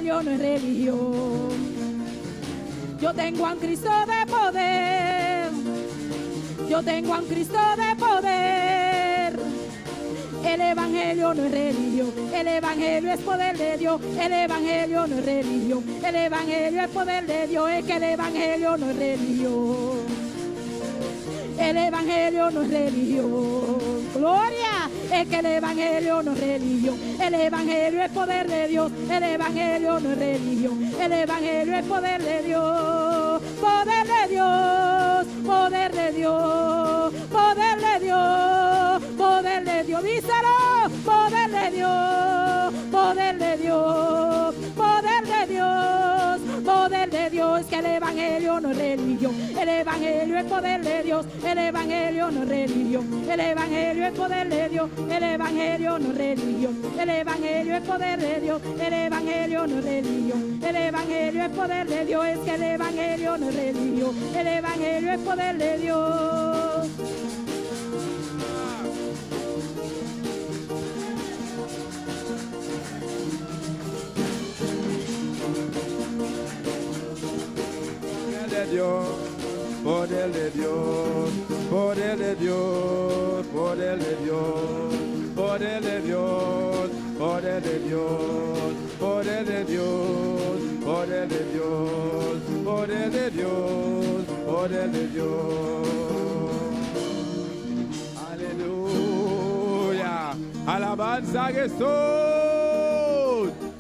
evangelio no es religión. Yo tengo a un Cristo de poder. Yo tengo a un Cristo de poder. El evangelio no es religión. El evangelio es poder de Dios. El evangelio no es religión. El evangelio es poder de Dios. Es que el evangelio no es religión. El evangelio no es religión. Gloria. Es que el evangelio no es religión. El evangelio es poder de Dios. El evangelio no es religión. El evangelio es poder de Dios. Poder de Dios. Poder de Dios. Poder de Dios. Poder de Dios. Díselo. Poder de Dios. Poder de Dios. Poder de Dios. Poder de Dios. Es que el evangelio no es religión. El evangelio es poder de Dios. El evangelio no es religión. El evangelio es poder de Dios. El evangelio no es religión. El evangelio es poder de Dios. El evangelio no es religión. El evangelio es poder de Dios. Es que el evangelio no es religión. El evangelio es poder de Dios. Poder de Dios, poder de Dios, poder de Dios, poder de Dios, poder de Dios, poder de Dios, poder de Dios, poder de Dios, poder de Dios. Aleluya. Alabanza a Jesús.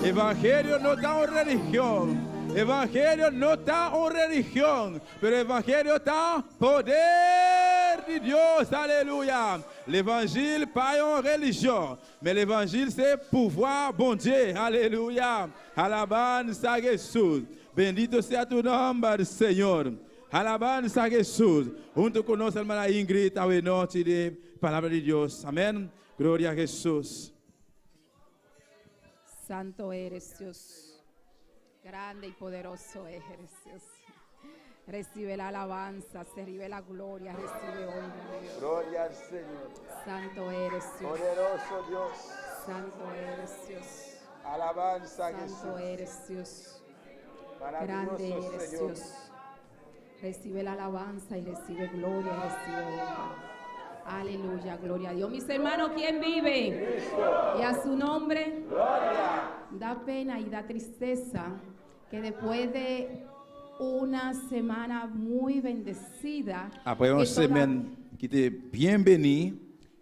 Evangelio no está en religión. Evangelio no está en religión, pero Evangelio está en poder de Dios. Alléluia. L'évangile pas en religion, mais l'évangile c'est pouvoir bon Dieu. Alléluia. Alabanza a Jesús. Bendito sea tu nombre, Señor. Alabanza a Jesús. Junto con nosotros, hermana Ingrid, a noche de palabra de Dios. Amén. Gloria a Jesús. Santo eres Dios. Grande y poderoso eres Dios. Recibe la alabanza, recibe la gloria, recibe honra, Dios. Gloria al Señor. Santo eres Dios. Poderoso Dios. Santo eres Dios. Alabanza a Jesús. Santo eres Dios. Grande Maravilloso eres Señor. Dios. Recibe la alabanza y recibe gloria y recibe honra. Aleluya, gloria a Dios. Mis hermanos, ¿quién vive? Cristo. Y a su nombre. Gloria. Da pena y da tristeza que después de una semana muy bendecida, Après une semaine qui était bien bénie,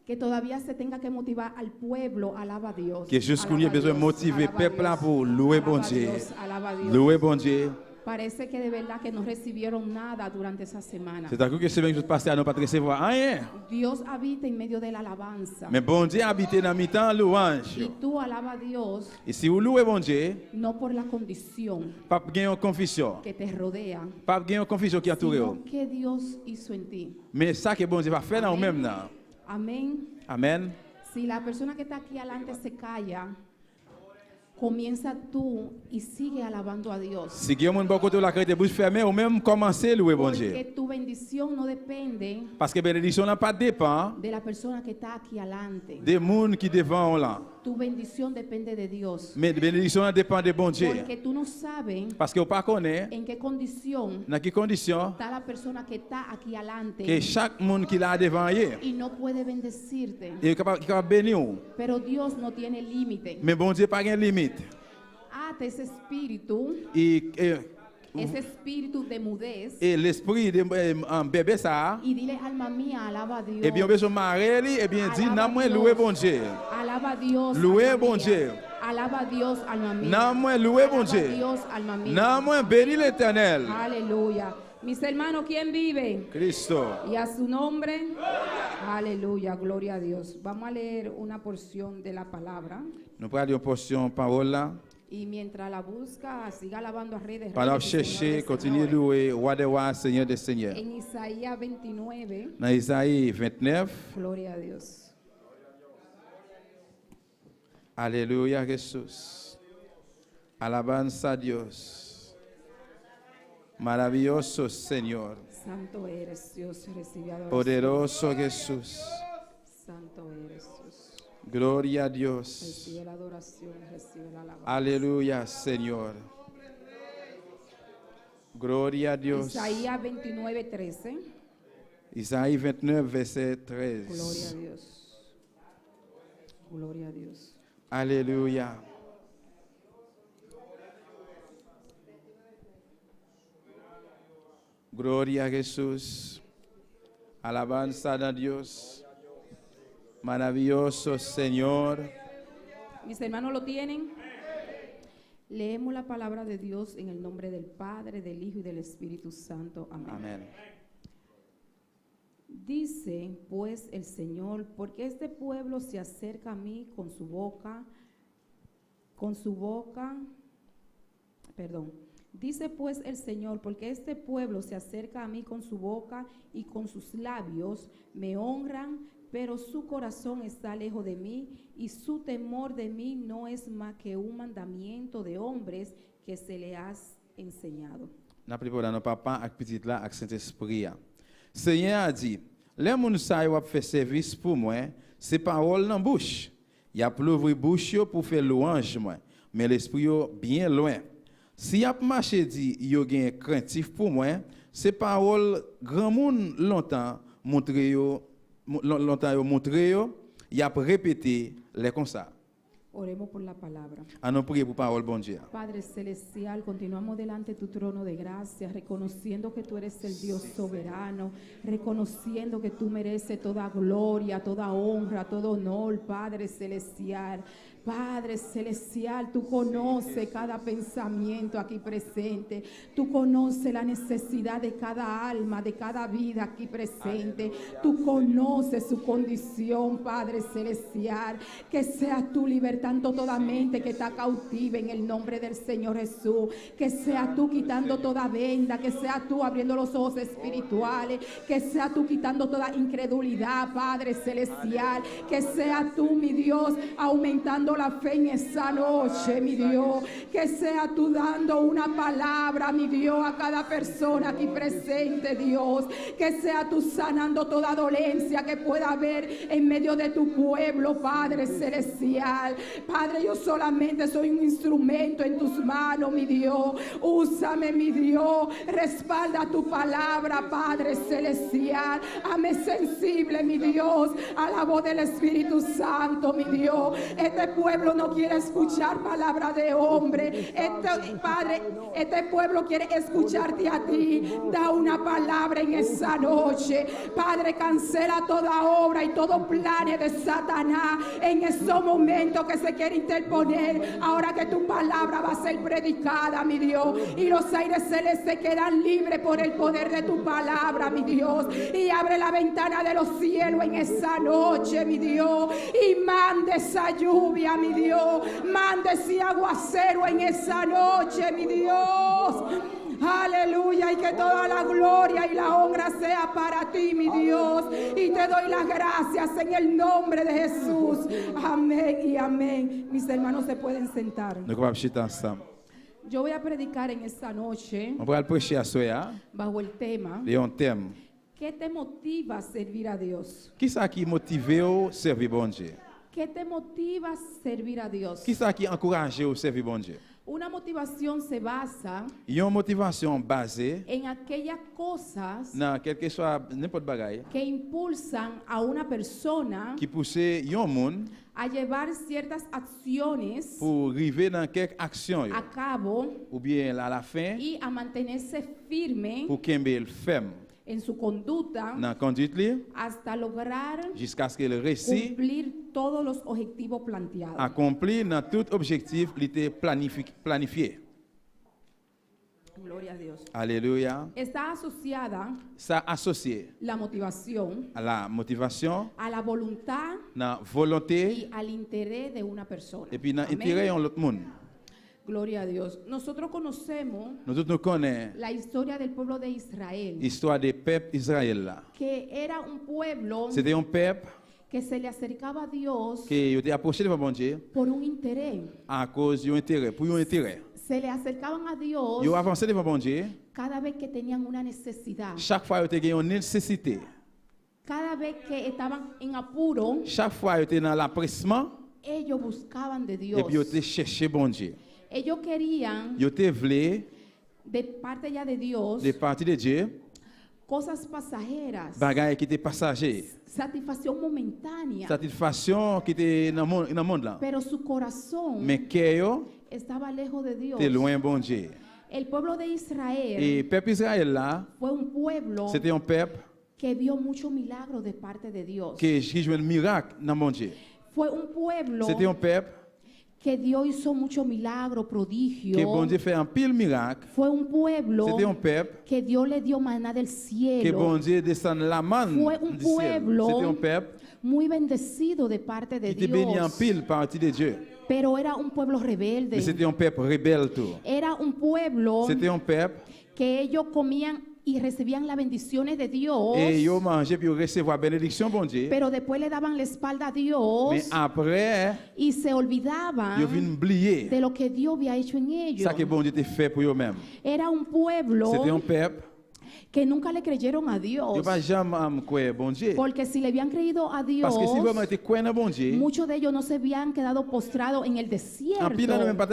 que todavía se tenga que motivar al pueblo, alaba a Dios. que jusqu'où il y a alaba a besoin de Dios, motiver alaba a le peuple là Dios, pour louer bon alaba a Dieu. Dios, alaba a Dios. Louer bon Dieu. Parece que de verdad que no recibieron nada durante esa semana. C'est à cause que semaine qui passée, nous pas recevoir rien. Dios habita en medio de la alabanza. Mais bon Dieu habite dans mi-temps louange. Y tú alaba a Dios Et si vous louez bon Dieu, no por la condición pas gagner en confusion. que te rodea, Pas gagner en confusion qui entoure. sino que Dios hizo en ti. Mais ça que bon Dieu va faire dans nous-mêmes là. Amén. Amen. Si la persona que está aquí adelante se calla, comienza tú y sigue alabando a Dios. Si quelqu'un mon bon côté la crête bouche fermée ou même commencer louer bon Dieu. Porque tu bendición no depende Parce que bénédiction n'a pas dépend de la persona que está aquí adelante. des monde qui devant là. Tu bendición depende de Dios. Mais bénédiction dépend de bon Dieu. Porque tú no sabes Parce que vous pas connaît en qué condición dans quelle condition está la persona que está aquí adelante que chaque monde qui l'a devant hier y no puede bendecirte. est capable bénir. Pero Dios no tiene límite. Mais bon Dieu pas de limite. Ate ese espíritu, Et ese espíritu de mudez, et l'esprit de bébé ça, y dile, alma mía, alaba a Dios. et bien on besoin marier lui et bien dit Alaba n'a a moins Dios. louer bon Dieu. Alaba a Dios. Louer alma bon mía. Dieu. Alaba a Dios, alma mía. N'a moins louer bon Alaba a Dieu. Dios, alma mía. N'a moins béni l'Éternel. Aleluya. Mis hermanos, ¿quién vive? Cristo. Y a su nombre. Aleluya, gloria a Dios. Vamos a leer una porción de la palabra. Nous prenons une portion parole là. Y mientras la busca, siga alabando a Rey de Pendant Reyes y Señor chercher, de continuer Señores. louer roi des rois, Seigneur des seigneurs. En Isaías 29, Dans Isaïe 29. gloria a Dios. Aleluya Jesús. Alabanza a Dios. Maravilloso Señor. Santo eres Dios, recibe adoración. Poderoso Jesús. Santo eres Dios. Gloria a Dios. Recibe la adoración, recibe la alabanza. Aleluya, Señor. Gloria a Dios. Isaías 29, 13. Isaïe 29, verset Gloria a 13. Dios. Gloria a Dios. Aleluya. Gloria a Jesús. Alabanza a Dios. Maravilloso Señor. Mis hermanos lo tienen. Leemos la palabra de Dios en el nombre del Padre, del Hijo y del Espíritu Santo. Amén. Amén. Dice pues el Señor, porque este pueblo se acerca a mí Dice pues el Señor, porque este pueblo se acerca a mí con su boca y con sus labios me honran, pero su corazón está lejos de mí y su temor de mí no es más que un mandamiento de hombres que se le has enseñado. N'a préparé nos papa avec petite là avec Saint-Esprit. Seigneur a dit, les moun sa yo ap fait service pour moi, c'est parole dans bouche. Y a l'ouvrir bouche yo pour faire louange moi, mais l'esprit yo bien loin. Si y a marché dit yo gen craintif pour moi, c'est parole grand monde longtemps montré yo y a répété les comme ça. Oremos por la palabra. À nous prier pour parole bon Dieu. Padre celestial, continuamos delante de tu trono de gracia, reconociendo que tú eres el Dios soberano, reconociendo que tú mereces toda gloria, toda honra, todo honor, Padre celestial. Padre celestial, tú conoces cada pensamiento aquí presente, tú conoces la necesidad de cada alma, de cada vida aquí presente, tú conoces su condición, Padre celestial, que sea tú libertando toda mente que está cautiva en el nombre del Señor Jesús, que sea tú quitando toda venda, que sea tú abriendo los ojos espirituales, que sea tú quitando toda incredulidad, Padre celestial, que sea tú, mi Dios, aumentando la fe en esa noche, mi Dios, que sea tú dando una palabra, mi Dios, a cada persona aquí presente, Dios, que sea tú sanando toda dolencia que pueda haber en medio de tu pueblo, Padre celestial. Padre, yo solamente soy un instrumento en tus manos, mi Dios, úsame, mi Dios, respalda tu palabra, Padre celestial, hame sensible, mi Dios, a la voz del Espíritu Santo, mi Dios. Este pueblo no quiere escuchar palabra de hombre. Padre, este pueblo quiere escucharte a ti. Da una palabra en esa noche. Padre, cancela toda obra y todo plan de Satanás en esos momentos que se quiere interponer. Ahora que tu palabra va a ser predicada, mi Dios, y los aires celestes quedan libres por el poder de tu palabra, mi Dios. Y abre la ventana de los cielos en esa noche, mi Dios, y mande esa lluvia, mi Dios, mande ese aguacero en esa noche, mi Dios. Aleluya, y que toda la gloria y la honra sea para ti, mi Dios. Y te doy las gracias en el nombre de Jesús. Amén y amén. Mis hermanos se pueden sentar. Nous allons chiter ensemble. Yo voy a predicar en esta noche On va prêcher à soir, bajo el tema et on thème. ¿Qué te motiva a servir a Dios? Qui ça qui motive au servir bon Dieu? ¿Qué te motiva a servir a Dios? Qui ça qui encourage au servir bon Dieu? Una motivación se basa Il y a une motivation basée en aquellas cosas dans quel que soit n'importe bagaille que impulsan a una persona qui pousse un monde a llevar ciertas acciones pour arriver dans quelque action a cabo ou bien à la fin y a mantenerse firme pour qu'elle ferme en su conducta dans conduite li hasta lograr jusqu'à ce qu'elle réussisse cumplir todos los objetivos planteados. accomplir dans tout objectif qui était planifié. Gloria a Dios. Alléluia. Está asociada Ça associé la motivación à la motivation, a la voluntad dans volonté y al interés de una persona. et puis dans Amén. intérêt de l'autre monde. Gloria a Dios. Nosotros conocemos Nous tous nous connaissons la historia del pueblo de Israel, l'histoire des peuples Israël là. que era un pueblo C'était un peuple que se le acercaba a Dios qui était approché devant bon Dieu por un interés. à cause d'un intérêt, pour un intérêt. Se le acercaban a Dios Ils avancé devant bon Dieu cada vez que tenían una necesidad. chaque fois qu'ils avaient une nécessité. cada vez que estaban en apuro, chaque fois ils étaient dans l'appressement, ellos buscaban de et Dios. puis ils étaient chercher bon Dieu. Ellos querían, Ils étaient voulu, de parte ya de Dios, de partie de Dieu, cosas pasajeras, bagaille qui étaient passagers, satisfacción momentánea, satisfaction qui était dans le monde là. pero su corazón Mais cœur estaba lejos de Dios. était loin bon Dieu. El pueblo de Israel Et peuple Israël là, fue un pueblo c'était un peuple que vio muchos milagros de parte de Dios. qui jouait un miracle dans mon Dieu. Fue un pueblo C'était un peuple que Dios hizo muchos milagros, prodigios. que bon Dieu fait un pile miracle. Fue un pueblo C'était un peuple que Dios le dio maná del que cielo. bon Dieu descend la manne Fue un du ciel. pueblo C'était un peuple muy bendecido de parte de qui était béni en Dios. pile partie de Dieu. Pero era un pueblo Mais rebelde. c'était un peuple rebelle tout. Era un pueblo C'était un peuple que ellos comían y recibían las bendiciones de Dios. et ils mangeaient puis ils recevaient bénédiction bon Dieu. Pero después le daban la espalda a Dios Mais après, y se olvidaban ils viennent oublier de lo que Dios había hecho en ellos. ça que bon Dieu t'a fait pour eux-mêmes. Era un pueblo C'était un peuple que nunca le creyeron a qui Dios. n'a pas jamais cru bon Dieu. Porque si le habían creído a Dios, Parce que si vraiment tu crois en bon Dieu, muchos de ellos no se habían quedado postrados en el en desierto. pile là même pas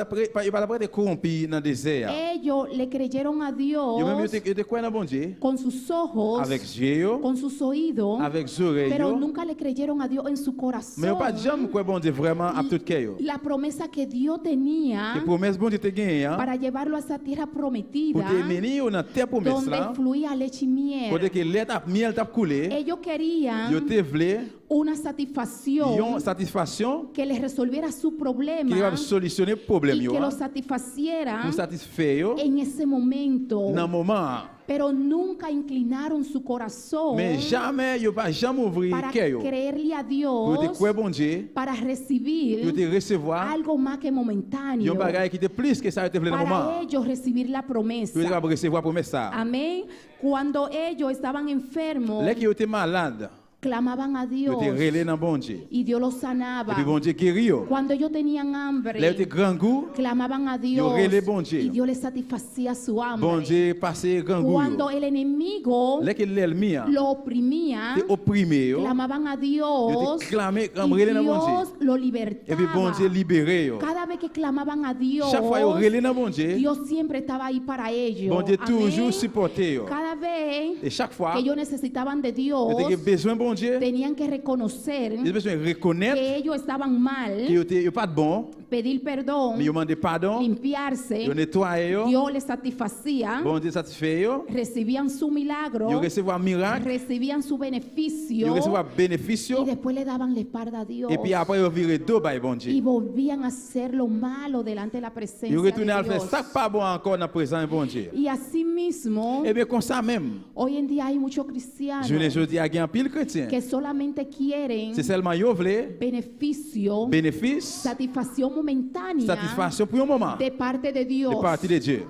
de corrompu dans le désert. Ellos le creyeron a Dios Yo même yo te crois en bon Dieu con sus ojos, avec Dieu, con sus oídos, avec les oreilles. pero nunca le creyeron a Dios en su corazón. Mais yo pas jamais croire bon Dieu vraiment à tout cœur. La promesa que Dios tenía Que promesse bon Dieu te gagné para llevarlo a esa tierra prometida, pour te mener dans terre promesse donde là, fluía leche y miel. pour que lait tap miel tap coulé, Ellos querían yo te voulais una une satisfacción satisfaction que les resolviera su qui problema va solutionner problème y yo. que lo satisfaciera Pour satisfaire yo en ese momento. dans moment. Pero nunca inclinaron su corazón Mais jamais yo pas jamais ouvrir para cœur creerle a pour te Dios, croire bon Dieu, para pour te recibir recevoir algo más que momentáneo, un bagage qui te plus que ça te voulait dans para moment. ellos recibir la Pour te promesa. recevoir promesse ça. Amén. Cuando ellos estaban enfermos, Là qui était malade, clamaban a yo Dios te relé dans bon Dieu. y Dios los Et sanaba. puis bon Dieu guérit yo. Cuando ellos tenían Là hambre, yo te grand goût, clamaban a yo Dios relé bon Dieu. y Dios les satisfacía su Bon hambre. Dieu passé grand goût. Cuando el enemigo Là que l'ennemi lo oprimía, te opprimé yo, clamaban a yo Dios te clamé y comme relé dans bon Dios Dieu. lo Et puis bon Dieu libertaba. libéré yo. Cada vez que clamaban a Dios, Chaque fois yo relé dans bon Dieu, Dios siempre estaba ahí para ellos. bon Dieu Amén. toujours supporté yo. Cada vez Et chaque fois, que ellos necesitaban de Dios, yo te besoin bon Dieu, tenían que reconocer yo besoin reconnaître que ellos estaban mal, que yo pas de bon, pedir perdón, mais yo demandé pardon, limpiarse. yo nettoyé yo, Dios les satisfacía, bon Dieu satisfait yo, recibían su milagro, yo recevoir miracle, recibían su beneficio yo recevoir bénéfice y yo, después le daban la espalda a Dios et puis après yo viré dos by bon y Dieu. volvían a hacer lo malo delante de la Yo presencia retourné à de faire Dios. ça pas bon encore dans présent bon Dieu. Y así mismo, Et bien comme ça même, hoy en día hay muchos cristianos je ne dis à un pile chrétien. que solamente quieren C'est seulement yo voulais beneficio, bénéfice, satisfacción momentánea satisfaction pour un moment de parte de de Dios, partie de Dieu.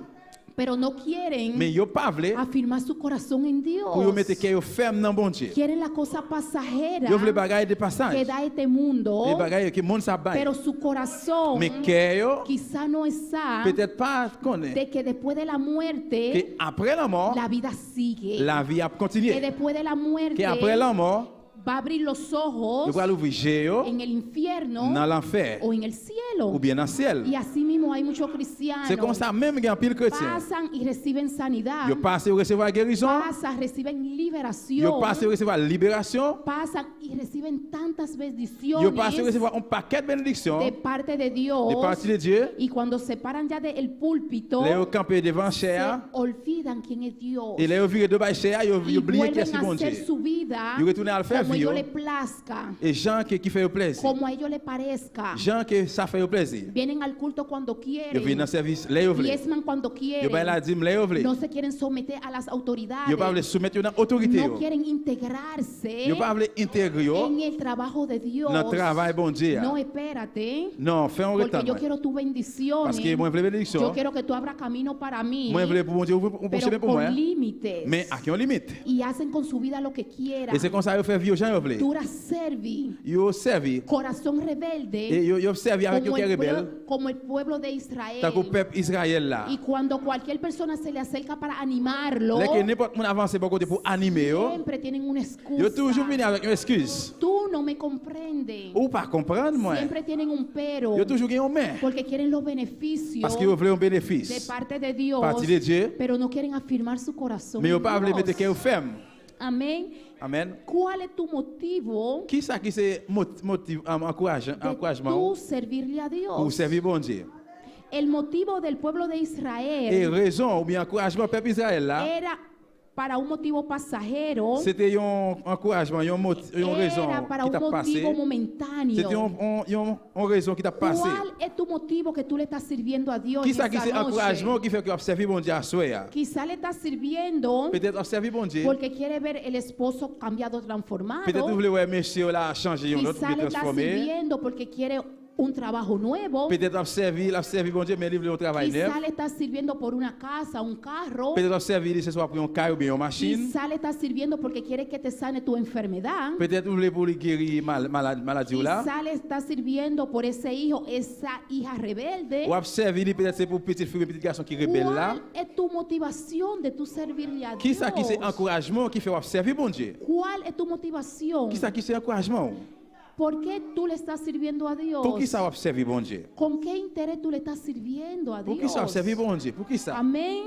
pero no quieren Mais yo pas voulais afirmar su corazón en pour yo mettre Dios. cœur ferme dans bon Dieu. Quieren la cosa pasajera Yo voulais bagaille de que passage. da este mundo, Les bagailles que monde ça baille. pero su corazón Mais cœur quizá no está peut-être pas connaît de que después de la que muerte après la mort, la vida sigue, la vie a que continué. después de la muerte Que après la mort, va a abrir los yo ojos vais ouvrir géo en el infierno dans l'enfer o en el cielo. ou bien dans le ciel. Y así mismo hay muchos C'est comme cristianos ça même qu'il y a un pile chrétien. pasan y reciben sanidad, Yo passe à recevoir guérison, pasan, reciben yo liberación, passe à recevoir libération, pasan y reciben tantas yo bendiciones passe à recevoir un paquet de bénédictions de parte de de Dios, partie de Dieu. y cuando se paran ya del púlpito Les campé devant se cher olvidan quién es Dios et les viré de bas cher, yo y oublié qui vuelven est a bon hacer Dieu. su vida Yo retourné à le faire como vivre. ellos les plazca, Et gens qui fait plaisir. como a ellos les parezca. Gens qui ça fait plaisir. Vienen al culto cuando Yo viens quieren, dans service les yo vle. diezman cuando Yo ba la quieren, dim les yo vle. no se quieren someter a las autoridades, Yo pas vle soumettre dans autorité no yo. quieren integrarse Yo pas vle intégrer yo en el trabajo de Dios. dans travail bon Dieu. No, espérate, Non, fais un porque yo retard. quiero tu bendición. Parce que moi vle Yo bénédiction. quiero que tú abras camino para mí, Moi vle pour bon Dieu ouvrir un pero chemin pour moi. con límites. Mais à qui on limite. Y hacen con su vida lo que quieran. Et c'est comme ça yo fait servi aux gens yo vle. Tú has servi. Yo servi Corazón rebelde. et yo servi avec yo qui rebelle. Como el pueblo de Israel. Tant que peuple Israël là. Y cuando cualquier persona se le acerca para animarlo, Là que n'importe mon avance pour côté pour animer yo. siempre tienen una excusa. Yo toujours venu avec une excuse. Tú no me comprendes. Ou pas comprendre moi. Siempre tienen un pero. Yo toujours gagne un mais. Porque quieren los beneficios Parce que yo voulais un de bénéfice. parte de Dios, Partie de Dieu. pero no quieren afirmar su corazón. Mais en yo pas voulais Dios. mettre cœur ferme. Amén. Amen. ¿Cuál es tu motivo Qui ça qui c'est de encouragement tú servirle a pour Dios? servir bon Dieu? El motivo del pueblo de Et Israel raison ou bien encouragement peuple Israël là, era para un motivo pasajero, c'était un encouragement, une raison era para qui un t'a passé. motivo C'était momentáneo. une raison qui t'a passé. ¿Cuál es tu motivo que tú le estás sirviendo a Dios Qui en ça qui c'est esta encouragement noche? qui fait que tu servir bon Dieu à soir? Quizá le estás sirviendo Peut-être servir bon Dieu. porque quiere ver el esposo cambiado, transformado. Peut-être vous voulez ouais monsieur là changer un autre, Quizá bien le estás transformé. sirviendo porque quiere un trabajo nuevo. Peut-être servir bon Dieu mais il voulait un travail neuf. Quizá le estás sirviendo por una casa, un carro. Peut-être servir ce soit pour un carro ou bien une machine. Quizá le estás sirviendo porque quiere que te sane tu enfermedad. Peut-être vous voulez pour lui guérir maladie là. Quizá le estás sirviendo por ese hijo, esa hija rebelde. Ou servir peut-être c'est pour petite fille, petit garçon qui rebelle là. ¿Cuál es tu motivación de tu servirle a Qui Dios? ça qui c'est encouragement qui fait servir bon Dieu? ¿Cuál es tu motivación? Qui ça qui c'est encouragement? ¿Por qué tú le estás sirviendo a Dios? Pour qui ça va servir bon Dieu? ¿Con qué interés tú le estás sirviendo a Pour Dios? qui ça va servir bon Dieu? Pour qui ça? Amén.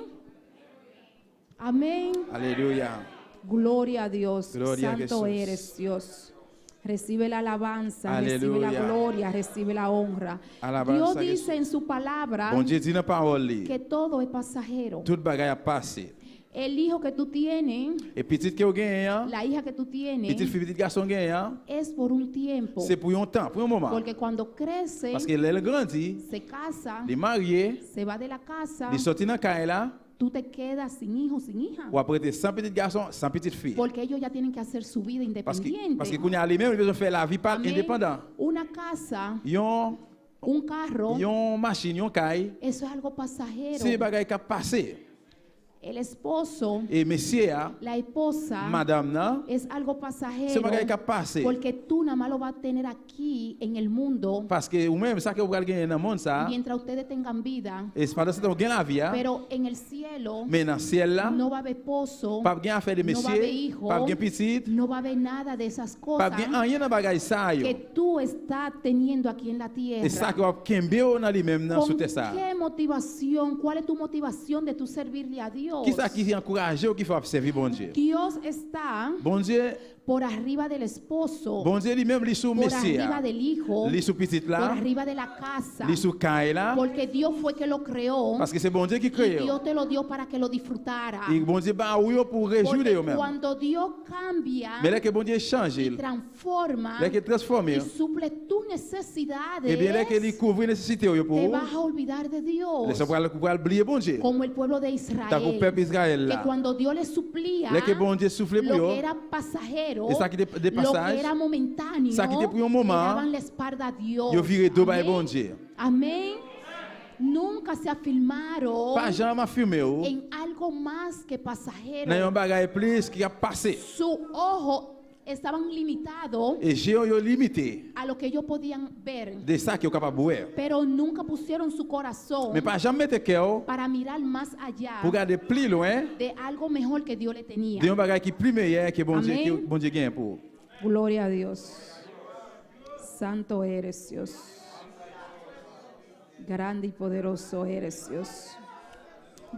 Amén. Alléluia. Gloria a Dios. Gloria a Santo Jesús. eres Dios. Recibe la alabanza, recibe Aleluya. la gloria, recibe la honra. Alabanza Dios a dice en su palabra Bon Dieu dit dans parole li, que todo es pasajero. toute bagaille a passé. El hijo que tú tienes, Et petite que vous gagnez, la hija que tú tienes, petite fille, petit garçon gagne, es por un tiempo. c'est pour un temps, pour un moment. Porque cuando crece, Parce que elle grandit, se casa, les mariés, se va de la casa, les sortis dans caille là, tú te quedas sin hijo, sin hija. ou après sans petit garçon, sans petite fille. Porque ellos ya tienen que hacer su vida Parce independiente. que quand il y a les mêmes, ils besoin faire la vie pas Amén. indépendant. Una casa, Yon un carro, yon machine, yon caille, eso es algo pasajero. c'est bagaille qui a passé. El esposo, Et monsieur, la esposa, madame là, es algo c'est pasajero. bagaille qui a passé. Porque tú nada más lo vas a tener aquí en el mundo Parce que ou même ça que vous allez gagner dans le monde ça, mientras ustedes tengan vida. et c'est pendant ce temps vous gagnez la vie, Pero en el cielo mais dans le ciel là, no va a haber esposo, pas bien affaire de no va a haber messieurs, hijo, pas bien petite, no va a haber nada de esas pas cosas bien rien dans bagaille ça yo. que tú estás teniendo aquí en la Et ça tierra. que vous kembe dans lui même dans ¿Con sous terre ça. qué motivación? ¿Cuál es tu motivación de tu servirle a Dios? Qui ça qui encourage ou qui fait servir bon Dieu? Dios está Bon Dieu, por arriba del esposo, bon Dieu lui-même lui sous por messieurs, arriba del hijo, lui sous petite por là, arriba de la casa, lui sous caille là, porque Dios fue que lo creó parce que c'est bon Dieu qui y crée. Dios te lo dio para que lo disfrutara. Et bon Dieu ba ou yo pour réjouir Porque eux même. cuando Dios cambia Mais là que bon Dieu change, y transforma là que transforme, y suple tus necesidades, et bien là que lui couvre nécessité yo pour te vous. vas a olvidar de Dios. Laissez pour oublier bon Dieu. Como el pueblo de Tant que peuple Israel, Israël que là. cuando Dios le suplía Là que bon Dieu souffle pour lo que eux. era pasajero, Et ça qui de lo passage, que era momentáneo, ça qui était pour un le moment, daban la espalda a Dios. yo viré deux by Amén. bon Dieu. Amén. Nunca se afirmaron Pas jamais affirmé ou. en algo más que pasajero. Nan yon bagaille plus qui a passé. Su ojo estaban limitados Et j'ai yo limité a lo que ellos podían ver, de ça qui est capable de voir. pero nunca pusieron su corazón Mais pas jamais mettre cœur para mirar más allá pour regarder plus loin de algo mejor que Dios le tenía. de yon bagaille qui plus meilleur que bon Dieu Amén. que bon Dieu gagne pour. Gloria a Dios. Santo eres Dios. Grande y poderoso eres Dios.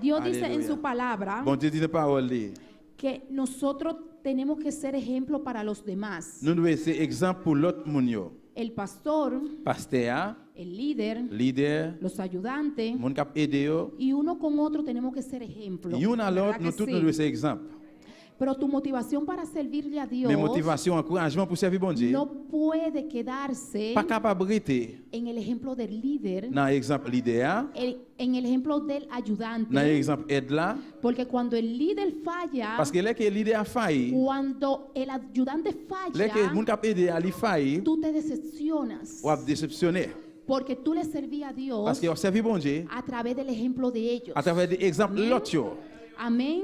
Dios dice en Aleluya. su palabra Bon Dieu dit dans parole li. que nosotros tenemos que ser ejemplo para los demás. Nous devons ser exemple pour l'autre moun yo. El pastor, Pasteur, el líder, leader, los ayudantes moun k'ap aider yo. y uno con otro tenemos que ser ejemplo. Yon à ¿Verdad l'autre, que nous tous sí? nous devons ser exemple. Pero tu motivación para servirle a Dios Mais motivation, encouragement pour servir bon Dieu. no puede quedarse Pas capable rester en el ejemplo del líder, dans exemple leader, en el ejemplo del ayudante. dans exemple aide là, Porque cuando el líder falla, parce que là que leader a failli, cuando el ayudante là que moun falla, k'ap aider a li failli, tú te decepcionas. ou ap déceptionné. Porque tú le servías a Dios Parce que on servi bon Dieu a través del ejemplo de ellos. à travers des exemples l'autre yo. Amén.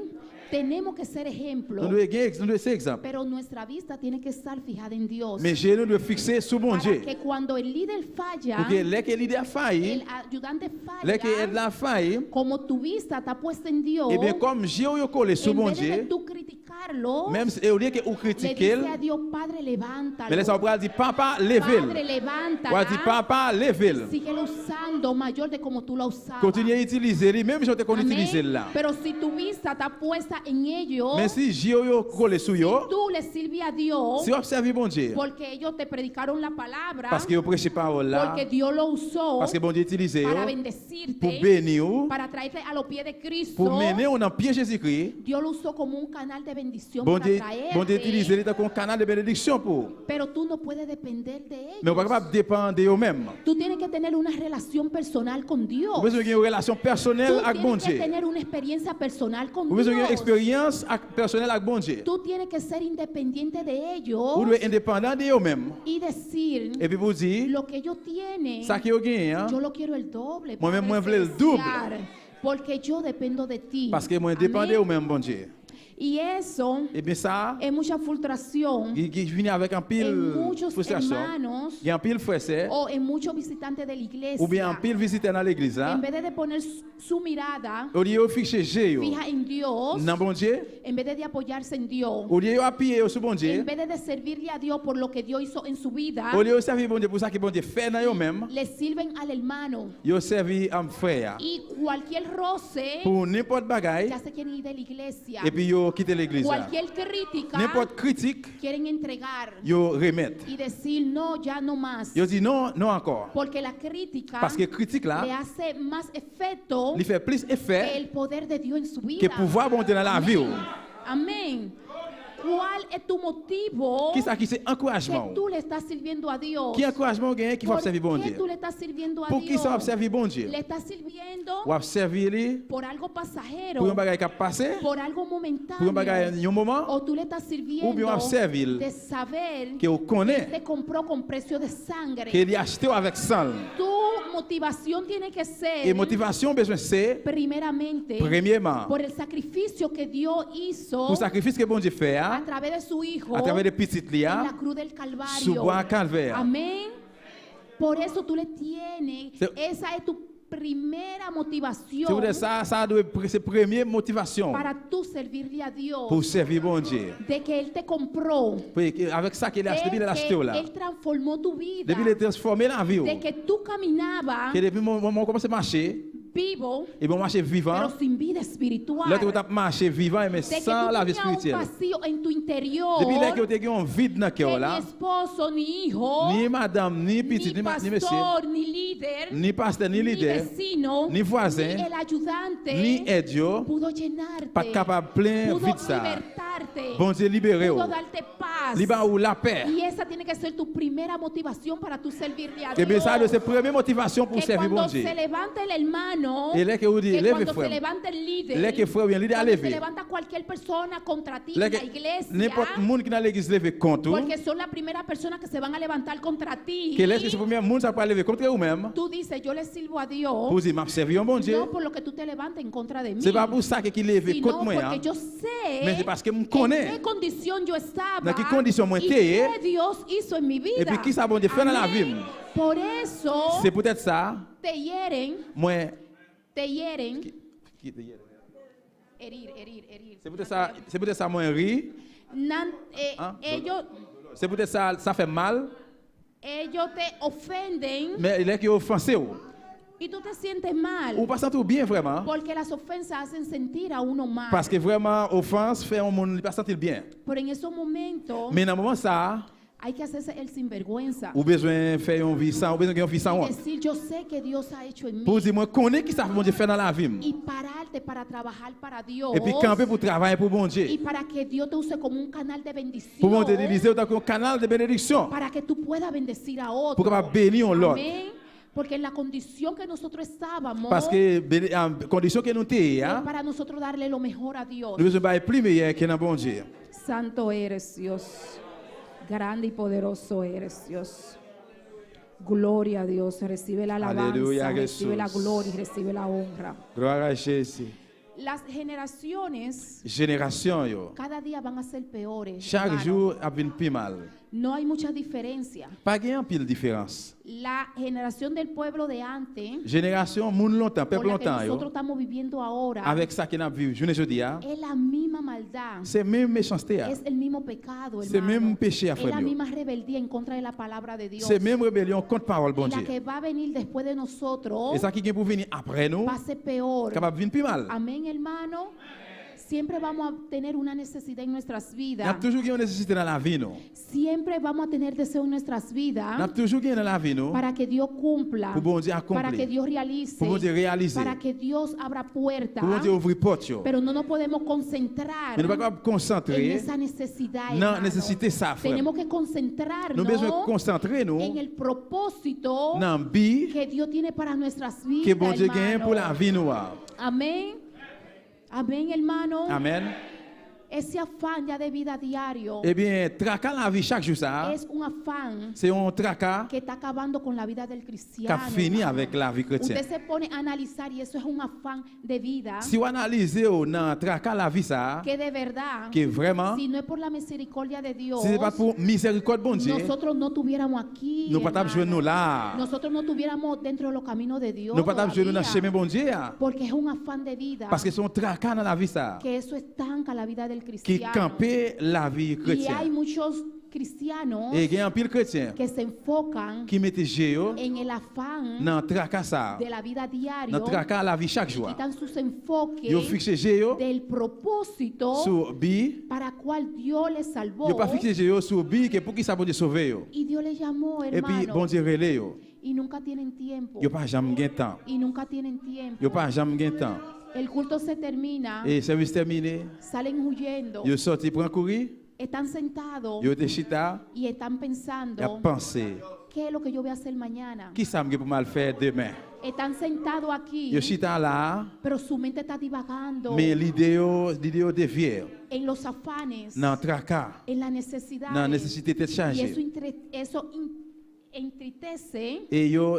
Tenemos que ser ejemplo. Nous devons ser exemple. Pero nuestra vista tiene que estar fijada en Dios. Mais je nous doit fixer sur bon Para Dieu. que cuando el líder falla, Porque les que l'idée a el failli, ayudante les que falla, aide la failli, como tu vista está puesta en Dios, et bien comme Dieu yo collé sur en bon vez de Dieu, tú criticarlo, même au lieu que ou le critiquer, dice a Dios, Padre, levántalo. mais là ça va dire papa Padre, levez. levántalo. On va dire papa levez. Síguelo usando mayor de como tú la usabas. Continue à utiliser lui même je te qu'on Amén. utiliser là. Pero si tu vista está puesta en ellos, Mais si Dieu yo collé sur yo, tú le sirves a Dios, si observe bon Dieu, porque ellos te predicaron la palabra, parce que vous prêchez parole là, porque Dios lo usó parce que bon Dieu utilise yo para pour bendecirte, bénir, para traerte a los pies de Cristo. pour mener on en pied Jésus-Christ. Dios lo usó como un canal de bendición Bon para Dieu utilise traerte, lui comme un canal de bénédiction pour. pero tú no puedes depender de Mais on va ellos. pas dépendre de eux-mêmes. Tú tienes que tener una relación personal con Dios. Vous besoin d'une relation Tú personnelle avec bon tienes que Dieu. tener una experiencia personal con Vous besoin d'une Dios. expérience personnelle avec bon Dieu. Tú tienes que ser independiente de Vous ellos devez être indépendant de eux-mêmes. y decir Et puis vous dites, lo que ellos tienen. ça qui est gagné, Yo lo quiero el doble. Moi-même, moi, Padre je veux le double. celestial, porque yo dependo de ti. parce que moi Amén. dépend de eux-mêmes, bon Dieu. Y eso Et bien ça, es mucha frustración qui vient avec un en pile muchos frustration. hermanos Il y a un pile frère, o en muchos visitantes de la iglesia. ou bien un pile visiteur dans l'église. En vez de poner su mirada Au lieu de fixer Dieu fija en Dios, dans bon Dieu, en vez de apoyarse en Dios, au lieu d'appuyer sur bon Dieu, en vez de servirle a Dios por lo que Dios hizo en su vida, au lieu de servir bon Dieu pour ça que bon Dieu fait dans eux-mêmes, le sirven al hermano. ils servent un frère Y cualquier roce pour n'importe bagaille, ya se quieren ir de la iglesia. et puis ils quittent l'église. Cualquier crítica N'importe critique, quieren entregar ils remettent. y decir no, ya no más. Ils disent non, non encore. Porque la crítica Parce que critique le là, hace más efecto il fait plus que effet el poder de Dios en su que vida. pouvoir bon Dieu dans la vie. Amén. ¿Cuál es tu motivo Qui ça qui c'est que encouragement? tú le estás sirviendo a Dios? Qui encouragement gagne qui va ¿Por servir bon qué Dieu? tú le estás sirviendo a Pour qui Dios? ça va servir bon Dieu? ¿Le estás sirviendo Ou va servir lui por algo pasajero? pour un bagage qui a passé, ¿Por algo pour un momentáneo? bagage un moment, ¿O tú le estás ou bien sirviendo va servir de saber que vous que connaît, te compró con precio de sangre? qu'il a acheté avec sang. Tu motivación tiene que ser Et motivation besoin c'est primeramente premièrement por el sacrificio que Dios hizo pour sacrifice que bon Dieu fait a través de su Hijo à travers les petites en liens la cruz del sous Calvario. bois calvaire. Amén. Por eso tú le tienes, C'est- esa es tu primera C'est motivación pour ça doit c'est première motivation para tú servirle a Dios, pour servir bon Dieu. de que Él te compró, Avec ça qu'il a acheté, de il a acheté que là. Él transformó tu vida, Depuis il a transformé la vie. de que tú caminabas Que depuis mon moment commencé à marcher, vivo, et bon marcher vivant, pero sin vida espiritual. là tu as marché vivant mais De que sans tú la vie tenías un spirituelle. vacío en tu interior Depuis là que tu as un vide dans le que cœur ni là, esposo, ni hijo, ni madame, ni petit, ni monsieur, pastor, ni líder, ni pasteur, ni leader, vecino, ni voisin, ni el ayudante ni aide, pudo llenarte, pas capable plein pudo vide ça. libertarte, Bon Dieu libéré, pudo darte paz. libre ou la paix. Y esa tiene que ser tu primera motivación para tu servirle a Que bien ça, Dios. c'est la première motivation pour Que servir bon cuando Dieu. se levanta el hermano, Et là que vous dites, que lève cuando se frère. levanta el líder, Là que frère bien leader à cuando se lever. levanta cualquier persona contra ti Là en la que iglesia, n'importe monde qui dans l'église lever contre, porque son la primera persona que se van a levantar contra ti. que laisse que ce premier monde ça peut lever contre vous-même. Tú dices, yo le sirvo a Dios, Pour dire m'a servi un bon Dieu. no por lo que tú te levantes en contra de mí, C'est pas pour ça que lève sino contre moi. porque hein. yo sé Mais c'est parce que me en connaît. qué condición yo estaba Dans quelle condition moi y t'es, qué Dios hizo en mi vida. Et puis qui ça bon Dieu fait dans la vie. Amén. Por eso C'est peut-être ça, te hieren, moi, herir. c'est peut-être ça moi ri. Hein? Ellos C'est peut-être ça, ça fait mal, te ofenden mais il est qui offensé ou. y tú te sientes mal. Ou pas sentir bien vraiment. Porque las ofensas hacen sentir a uno mal. Parce que vraiment, offense fait un monde pas sentir bien. Pero en esos momentos Mais dans le moment ça, hay que hacerse el sinvergüenza. ou besoin faire un vie sans, ou besoin de vie sans Y honte. decir, yo sé que Dios ha hecho en mí. Pour dire moi connais qui ça bon Dieu fait dans la vie. Y pararte para trabajar para Dios. Et puis camper pour travailler pour bon Y Dieu. para que Dios te use como un canal de bendición. Pour bon Dieu utiliser autant qu'un canal de bénédiction. Para que tú puedas bendecir a otros. Pour capable bénir l'autre. Amén. Porque en la condición que nosotros estábamos, Parce que en condition que nous t'es, es hein, para nosotros darle lo mejor a Dios. nous besoin de plus meilleur que dans bon Dieu. Santo eres Dios. Grande y poderoso eres Dios. Gloria a Dios. Recibe la alabanza, Aleluya, recibe la Jesús. gloria y recibe la honra. Gloire à Jésus. Las generaciones Génération yo. cada día van a ser peores. Chaque hermano. jour a vin plus mal. No hay mucha diferencia. Pas gain pile différence. La generación del pueblo de antes, Génération moun longtemps, con peuple la que longtemps nosotros yo. estamos viviendo ahora, Avec ça qui n'a vécu journée aujourd'hui, es la misma maldad, c'est même méchanceté. es el mismo pecado, C'est hermano. même péché à Es la faire. misma rebeldía en contra de la palabra de Dios. C'est même rébellion contre parole bon Y la Dieu. que va a venir después de nosotros Et ça qui est pour venir après nous, va a ser peor. capable de venir plus mal. Amén, hermano. Siempre vamos a tener una necesidad en nuestras Il y a vidas. toujours une nécessité dans la vie nous. Siempre vamos a tener deseo en nuestras Il y a vidas toujours une dans la vie nous para que Dios cumpla, pour bon Dieu para que accomplir. Dios realice, Pour bon Dieu réaliser. para que Dios abra puertas. Pour bon Dieu ouvrir porte yo. Pero no nos podemos concentrar Mais nous ne pouvons pas en concentrer esa necesidad. dans la hermano. nécessité ça frère. Tenemos que Nous concentrarnos besoin concentrer nous en el propósito dans le but que Dios tiene para nuestras que bon vidas, Dieu gagne hermano. pour la vie nous. Amén. Amén, hermano. Amen. Ese afán ya de vida diario Eh bien, tracas la vie chaque jour ça, es un afán c'est un tracas que está acabando con la vida del qui cristiano. a fini hermano. avec la vie Usted chrétienne. se pone a analizar y eso es un afán de vida Si on analyse dans tracas la vie ça, que de verdad, que vraiment, si no es por la misericordia de Dios, si ce n'est pas pour miséricorde bon Dieu, nosotros no tuviéramos aquí, nous ne pouvons pas jouer hermano. nous là. Nosotros no tuviéramos dentro de los caminos de Dios Nous ne pouvons pas jouer nous dans le todavía, chemin bon Dieu. porque es un afán de vida Parce que son tracas dans la vie ça, que eso estanca la vida del qui cristiano. campe la vie Y hay chrétienne. muchos cristianos Et il y a un pile chrétien que se enfocan qui mette géo en el afán dans tracas ça, de la vida diario, dans tracas la vie chaque jour. quitan sus enfoques Yo fixe géo del propósito sur bi, para cual Dios les salvó yo pas fixe géo sur bi que pour qui ça bon Dieu sauver yo. y Dios les llamó, Et puis hermano, bon Dieu relé yo. y nunca tienen tiempo Yo pas jamais gain temps. y nunca tienen tiempo. Yo pas jamais gain temps. El culto se termina, Et service terminé, salen huyendo, yo sorti pour courir, están sentados yo te chita, y están y a pensando penser, qué es lo que yo voy a hacer mañana. qui ça me pour mal faire demain. Están sentados aquí, Yo chita là, pero su mente está divagando mais l'idée déviée en los afanes, dans tracas, en la necesidad, dans nécessité de y eso, changer. entristece Et yo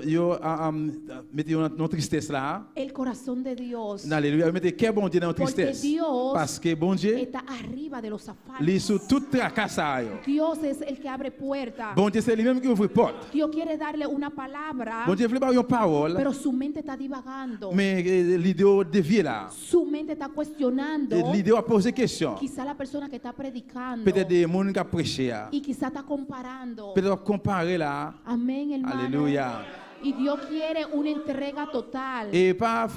mettez une tristesse là. el corazón de Dios, Alléluia, mettez quel bon Dieu dans porque tristesse. Dios Parce que bon Dieu, está arriba de los il afanes. est sur toute tracas ça yo. Dios es el que abre puertas. Bon Dieu c'est lui-même qui ouvre porte. Dios quiere darle una palabra, Bon Dieu veut pas une parole, pero su mente está divagando. mais l'idée déviée là. Su mente está cuestionando. L'idée a posé question. Quizá la persona que está predicando Peut-être des gens qui ont prêché. y quizá está comparando. Peut-être comparer là. Amén, hermano. Alléluia. Y Dios quiere una entrega total. Et pas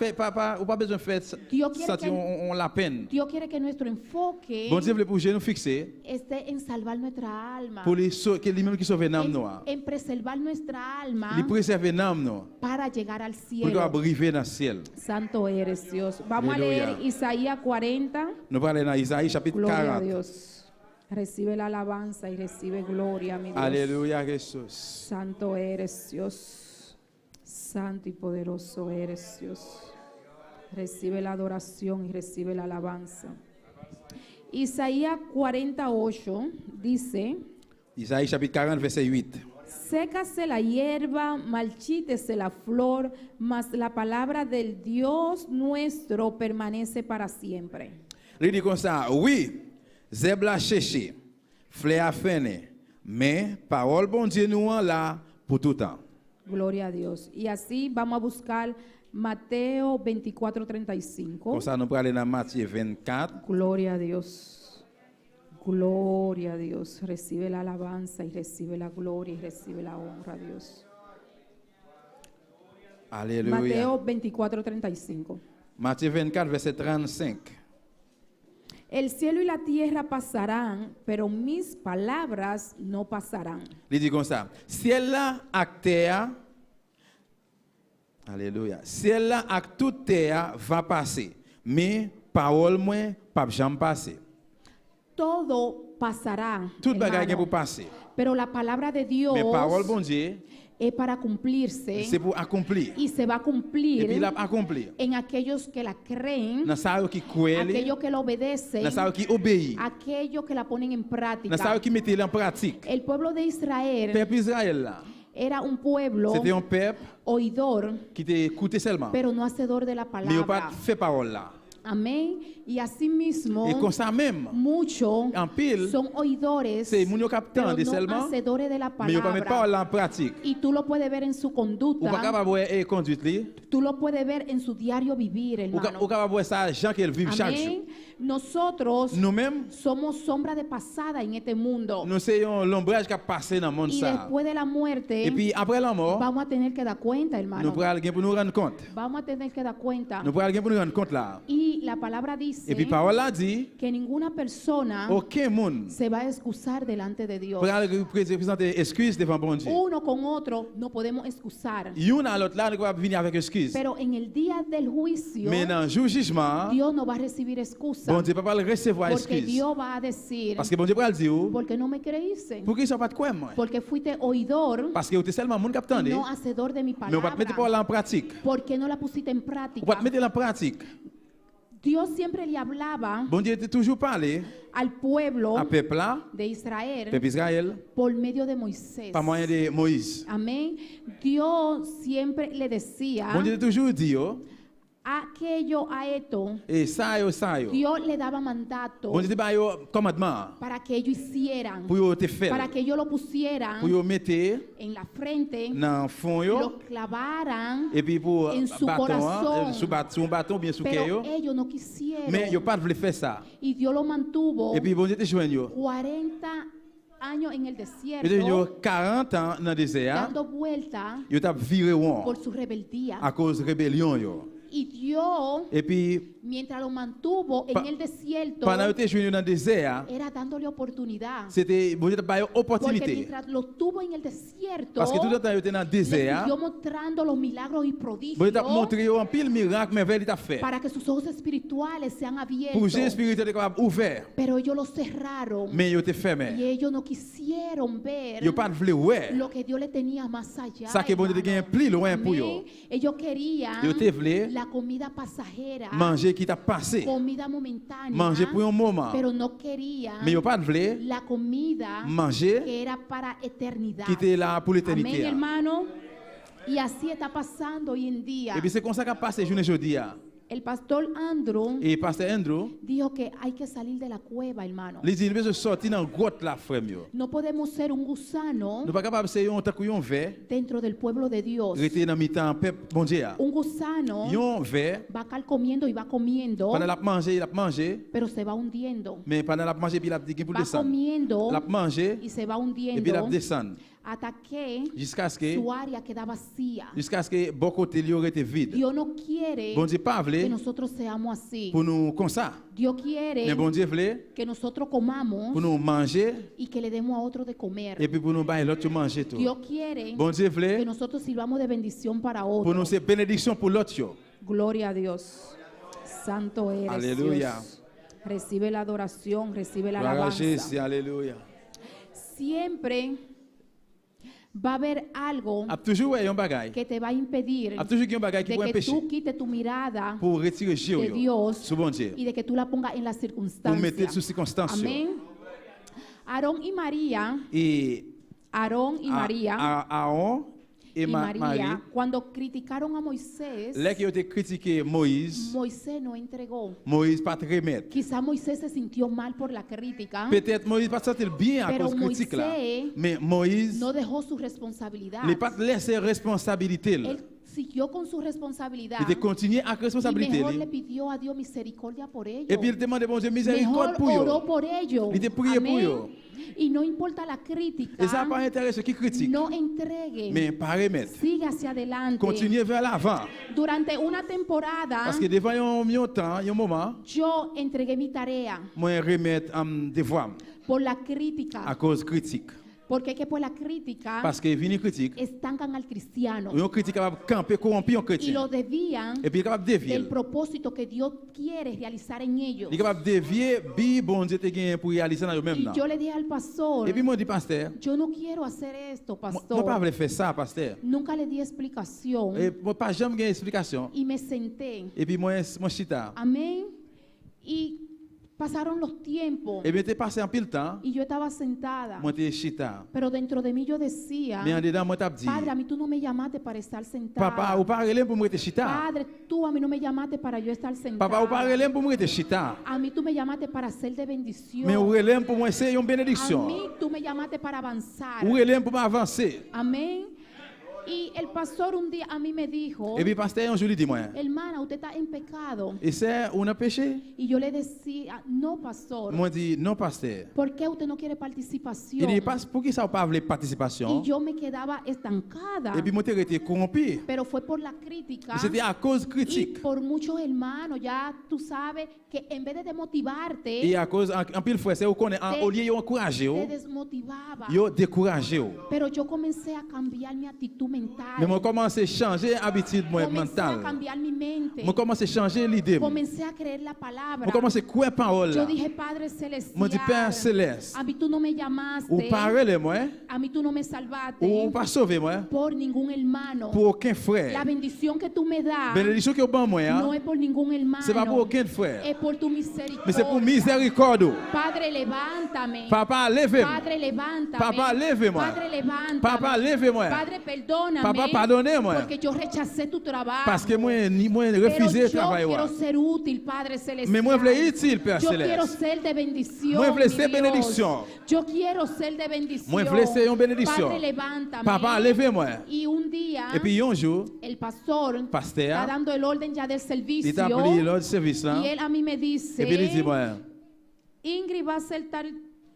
ou pas besoin de faire Dios quiere sentir que- on la peine. Dios quiere que nuestro enfoque Bon Dieu veut pour nous fixer esté en salvar nuestra alma, pour que lui-même qui sauve l'âme nous. en preservar nuestra alma Il préserve l'âme nous para llegar al pour cielo. qu'on arrive dans le ciel. Santo eres Dios. Vamos Aleluya. a leer Isaías 40. Nous parlons dans Isaïe chapitre Gloria a 40. Dios. Recibe la alabanza y recibe gloria, mi Dios. Alléluia Jésus. Santo eres Dios. Santo y poderoso eres Dios. Recibe la adoración y recibe la alabanza. Isaías 48 dice: Isaïe chapitre 40 verset 8. sécase la hierba, marchítese la flor, mas la palabra del Dios nuestro permanece para siempre. Il dit comme ça, oui, zèb la cherché, fleur a fané, mais parole bon Dieu nous en là pour tout temps. Gloria a Dios. Y así vamos a buscar Mateo 24:35. Comme ça nous parlons dans Matthieu 24. Gloria a Dios. Gloria a Dios. Recibe la alabanza y recibe la gloria y recibe la honra, Dios. Alléluia. Mateo 24:35. Matthieu 24 verset 35. El cielo y la tierra pasarán, pero mis palabras no pasarán. Il dit comme ça, ciel là ak terre, alléluia, ciel là ak toute terre va passer, mais parole moi pas jamais passer. Todo pasará, Tout bagay hermano, gen pour passer. pero la palabra de Dios Mais parole bon Dieu, es para cumplirse c'est pour accomplir. y se va a Et puis cumplir il a accompli. en aquellos que la creen, Dans ça qui croit, aquellos que la obedecen, dans ça qui obéit, aquellos que la ponen en dans práctica. ça qui met en pratique. El pueblo de Israel Peuple Israël là, era un pueblo c'était un peuple oidor, qui était écouté seulement. pero no hacedor de la Mais il n'a pas palabra. fait parole là. Amén. Y así mismo, Et comme ça même, muchos en pile, son oidores, c'est moun yo kap pero tande no seulement, hacedores de la mais yo pas mettre palabra. parole en pratique. Y tú lo puedes ver en su Ou pas conducta, capable voir conduite li, tú lo puedes ver en su diario vivir, ou hermano. capable voir ça gens qu'elle vivent chaque jour. Amén. Nosotros Nous-mêmes, somos sombra de pasada en este mundo. nous c'est l'ombrage qui a passé dans le monde Y ça. después de la muerte, Et puis après la mort, vamos a tener que dar cuenta, nous hermano. pourrons aller pour nous rendre compte. Vamos a tener que dar cuenta. Nous pourrons aller pour nous rendre compte là. Y la palabra dice Et puis parole là dit, que ninguna persona aucun monde se va a excusar delante de Dios. pourra présenter excuse devant bon Dieu. Uno con otro no podemos excusar. Une à l'autre là, nous pouvons venir avec excuse. Pero en el día del juicio, Mais dans le jour du jugement, Dios no va a recibir excusa. bon Dieu ne peut pas le recevoir Porque excuse. Dios va a decir, Parce que bon Dieu va le dire, ¿por qué no me creíste? pour qu'ils ne soient pas de quoi moi. Porque fuiste oidor, Parce que vous êtes seulement monde qui attendait, no hacedor de mi mais vous ne pas mettre palabra. parole en pratique. ¿Por qué no la pusiste en Vous ne práctica? pas mettre en pratique. Dios siempre le hablaba Bon Dieu était toujours parlé al pueblo à peuple là, de Israel peuple Israël, por medio de Moisés. par moyen de Moïse. Amén. Dios siempre le decía Bon Dieu était toujours dit, aquello a esto. et ça yo, ça yo. Dios le daba mandato Bon Dieu était yo commandement para que ellos hicieran, pour yo te faire, para que ellos lo pusieran pour yo mettre en la frente, dans fond yo, lo clavaran, et puis pour en su bâton, corazón. sous bâton bien sous pero yo. ellos no quisieron. Mais yo pas voulu faire ça. Y Dios lo mantuvo Et puis bon Dieu te joint yo. 40 años en el Yo te desierto, yo 40 ans dans le désert, dando vuelta yo t'a viré por on su rebeldía. à cause de rébellion yo. Y Dios, Et puis mientras lo mantuvo en el desierto, pendant que tu joint dans le désert, era dándole oportunidad. c'était bon Dieu t'a une Porque opportunité. mientras lo tuvo en el desierto, Parce que tout le temps était dans le le désert, siguió mostrando los milagros y bon Dieu t'a prodigios montré un pile miracle merveille il t'a fait. para que sus ojos espirituales sean Pour abiertos. Jésus spirituel capable ouvert, Pero ellos lo cerraron mais yo te y fermé. ellos no quisieron ver Yo pas voulu ouais. lo que Dios le tenía más allá. Ça que bon Dieu te gagne plus loin pour yo. Amén. Ellos querían Yo te voulu la comida pasajera, manger qui t'a passé. comida momentánea, Manger pour un moment. pero no querían Mais yo pas voulu la comida manger que era para eternidad. qui était là pour Amén, l'éternité. hermano. Y así está pasando hoy en día. Et puis c'est comme ça qu'a passé journée aujourd'hui. El pastor Andrew Et pasteur Andrew, dijo que hay que salir de la cueva, hermano. les dit nous sortir dans grotte là frère yo. No podemos ser un gusano Nous pas capable ser un tant que un ver, dentro del pueblo de Dios. rester dans mi-temps peuple bon Dieu. Un gusano Un ver va a estar comiendo y va comiendo, pendant la manger, pero se va hundiendo. mais pendant la manger puis la dit pour Va descendre. comiendo La manger y se va et puis la hundiendo descendre hasta que jusqu'à ce que su área queda vacía. beaucoup côté lui aurait été vide. Dios no quiere Bon Dieu pas que voulu nosotros seamos así. pour nous comme ça. Dios quiere Mais bon Dieu voulait que nosotros comamos pour nous manger y que le demos a otro de comer. et puis pour nous bailler l'autre manger tout. Dios quiere Bon Dieu que voulait nosotros sirvamos de bendición para pour nous otros. c'est bénédiction pour l'autre yo. Gloria a Dios. Santo eres, Aleluya. Dios. Recibe la adoración, recibe la Gloire à Jésus, alabanza. alléluia. Siempre va a haber algo A toujours un bagage. que te va a impedir A toujours un bagage qui de pourrait que empêcher tú quites tu mirada pour retirer Dieu de Dios sur bon Dieu. y de que tú la pongas en las Pour mettre circunstancias. sous circonstances. Amén. Aarón y María, Et Aarón y María, Aaron et y Marie, María, cuando criticaron a Moisés, là qui ont été critiqué Moïse, Moisés no entregó. Moïse pas très remettre. Quizá Moisés se sintió mal por la crítica, Peut-être Moïse pas sentir bien à Pero cause de critique là. Moisés Mais Moïse no dejó su responsabilidad. n'a pas laissé responsabilité. Él siguió con su responsabilidad Il a continué avec y responsabilité. mejor le pidió a Dios misericordia por ellos. Et puis il demandait bon Dieu Mejor miséricorde pour oró eux. por ellos. Il te prié pour Amén. eux. Y no importa la crítica, Et ça n'a pas intéressé qui critique. no entregue. Mais pas remettre. Siga hacia adelante. Continuez vers l'avant. Durante una temporada, Parce que devant un temps, un moment, yo entregué mi tarea moi remettre devoir por la à crítica. cause critique. Porque es que por la crítica Parce que vini critique, estancan al cristiano un critique capable de camper corrompu un y chrétien. lo desvían Et puis il est capable de dévier. del propósito que Dios quiere realizar en ellos. Il est capable de dévier, bi bon Dieu te gagne pour réaliser dans eux-mêmes. Y yo le dije al pastor, Et puis moi dis pasteur, yo no quiero hacer esto, moi pastor. pas voulu faire ça pasteur. Nunca le di explicación Et moi pas jamais gagné explication. y me senté. Et puis moi chita. Amén. Y pasaron los tiempos Et bien, tu passé un pile temps, y yo estaba sentada. moi, tu chita. Pero dentro de mí yo decía, Mais en dedans, moi, t'as dit, Padre, a mí tú no me llamaste para estar sentada. papa, ou pas relève pour moi, te chita. Padre, tú a mí no me llamaste para yo estar sentada. Papa, ou pas relève pour moi, te chita. A mí tú me llamaste para ser de bendición. Mais ou relève pour moi, c'est une A bénédiction. mí tú me llamaste para avanzar. Ou relève pour m'avancer. Amén. Y el pastor un día a mí me dijo, Et puis, pasteur, un jour, il dit, moi, hermana, usted está en pecado. et c'est, on a péché? Y yo le decía, no, pastor. Moi, dit, non, pasteur. ¿Por qué usted no quiere Il participación? dit, pour qui ça, ou pas, voulait Y participation? yo me quedaba estancada. Et puis, moi, t'ai été corrompu. Pero fue por la crítica. Mais c'était à cause Y critique. por muchos hermanos, ya tú sabes que en vez de Et motivarte, à cause, en pile fois, c'est au lieu d'encourager, te desmotivaba. yo découragé. Pero yo comencé a cambiar mi actitud mental. Mais moi, commencé à changer l'habitude Comencé a mentale. cambiar mi mente. Moi, commencé à changer l'idée. Moi, Comencé a creer la palabra. commencé à croire parole. Yo dije, Padre Moi, dis Père Celestial, céleste. a mí tú no me llamaste, Ou parlez moi, a mí tú no me salvaste ou pas sauver moi, por ningún hermano. pour aucun La frère. bendición que tú me das Bénédiction que bon moi, no es por ningún hermano, c'est pas pour aucun frère, es por tu mais c'est pour misericordia. miséricorde. Padre, levántame. Papa, levez-moi. Padre, levántame. Papa, levez-moi. Padre, levántame. Papa, levez-moi. Padre, perdóname. Papa, pardonnez-moi. Porque yo rechacé tu trabajo. Parce que moi, Pero refusé yo de travailler. quiero ser útil, Padre Celestial. Mais moi, je voulais utile, Père Yo quiero céleste. ser de bendición. Moi, je voulais mi ser Dios. bénédiction. Yo quiero ser de bendición. Moi, je voulais ser une bénédiction. Padre, levántame. Papa, levez-moi. Y un día, Et puis un jour, el pastor está pasteur, dando el orden ya del il t'a servicio. appelé l'autre service là. Y él a mí me dice, Et puis il dit, moi, Ingrid va a hacer tal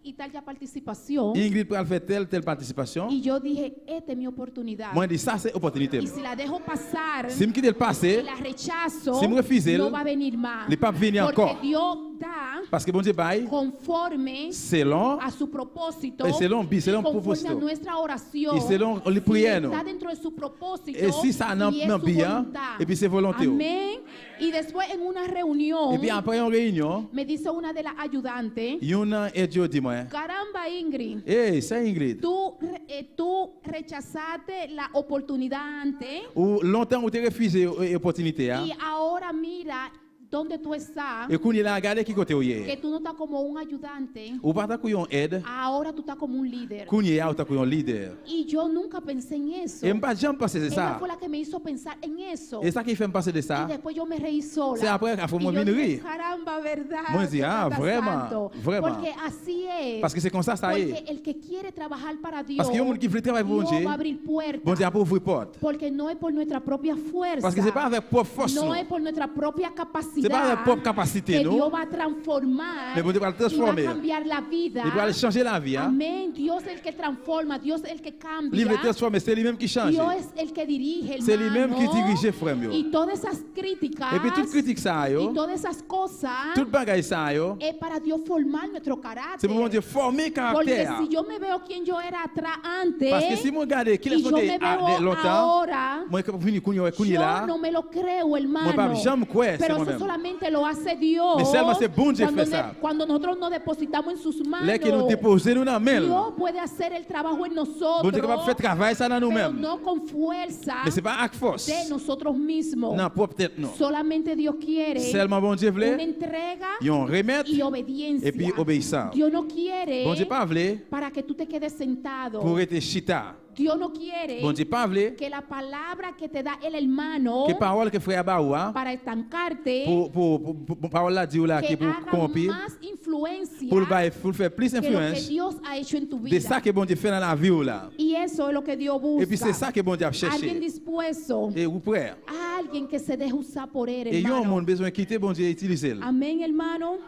y tal ya participación. Ingrid peut faire telle participation. Y yo dije, esta es mi oportunidad. Moi, je dis, ça, c'est opportunité. Y si la dejo pasar Si je quitte le y passé, la rechazo, si me refuse, no va a venir más. il ne pas venir Porque encore. Dios da Parce que bon Dieu, bail, conforme selon, a su propósito, et selon conforme a propósito. nuestra oración, Y selon les si prières, está dentro de su propósito, Et si ça n'a y es pas su bien, voluntad. et puis c'est volonté. Amén. Y después en una reunión, Et puis après une réunion, me dice una de las ayudantes, il y en a un Dieu dit moi, caramba Ingrid, hey, c'est Ingrid. tú rechazaste la oportunidad antes Ou longtemps où tu refusé l'opportunité, y ahora mira dónde tú estás, et qu'on y a regardé qui côté où il que est. tú no estás como un ayudante, Ou pas qu'on y a aide, ahora tú estás como un líder. qu'on y a ou qu'on y a leader. Y yo nunca pensé en eso. Et pas jamais penser de Ella ça. fue la que me hizo pensar en eso. Et ça qui fait me penser de Y ça, después yo me reí sola. c'est après qu'à Y moi yo venir dije, rire. caramba, verdad. Moi, je dis, Dios ah, está vraiment, santo. vraiment. Porque así es. Parce que c'est comme ça, ça Porque est. el que quiere trabajar para Dios, Parce qu'il y a un monde qui veut travailler pour Dios Dieu, va a abrir puertas. bon Dieu a pas ouvrir porte. Porque no es por nuestra propia fuerza. Parce que c'est pas avec propre force, no non. es por nuestra propia capacidad. C'est pas avec propre capacité, que non. Dios va a transformar. Mais bon Dieu va le y va a transformer. cambiar la vida. Il doit changer la vie. Hein. Amén. Dios es el que transforma. Dios es el que cambia. Il veut transformer, c'est lui-même qui change. Dios es el que dirige, C'est lui-même qui hermano. dirige, frère. Y todas esas críticas Et puis toute critique ça, y yo, todas esas cosas toute bagaille ça, yo, es para Dios formar nuestro carácter. c'est pour mon Dieu former Porque caractère. si yo me veo quien yo era atrás antes Parce que si moi regarde qui y est yo fondé me veo longtemps, ahora, moi quand venu qu'on yo là, no me lo creo, hermano. moi pas jamais croire c'est Pero eso moi-même. solamente lo hace Dios. Mais seulement c'est bon Dieu cuando, fait ça. cuando nosotros nos depositamos en sus manos, Là que nous déposer nous dans main. Dios puede hacer el trabajo en nosotros, Bon Dieu capable de faire travail ça dans pero nous-mêmes. no con fuerza Mais c'est pas avec force. de nosotros mismos. Non, pas peut-être non. Solamente Dios quiere Seulement bon Dieu una voulait, entrega ils ont remettre y obediencia. et puis obéissant. Dios no quiere Bon Dieu pas voulait para que tú te quedes sentado. pour être chita. Dios no quiere Bon Dieu pas voulait que la palabra que te da el hermano que parole que frère Baoua para estancarte pour parole là dit là qui que pour haga corrompre más influencia pour faire plus que lo que influence Dios ha hecho en tu de vida. ça que bon Dieu fait dans la vie ou là. Y eso es lo que Dios busca. Et puis c'est ça que bon Dieu a Alguien cherché. dispuesto, Et vous prêt. alguien que se deje usar por él, Et il y a un hermano. monde besoin de quitter bon Dieu et utiliser. Amén, hermano.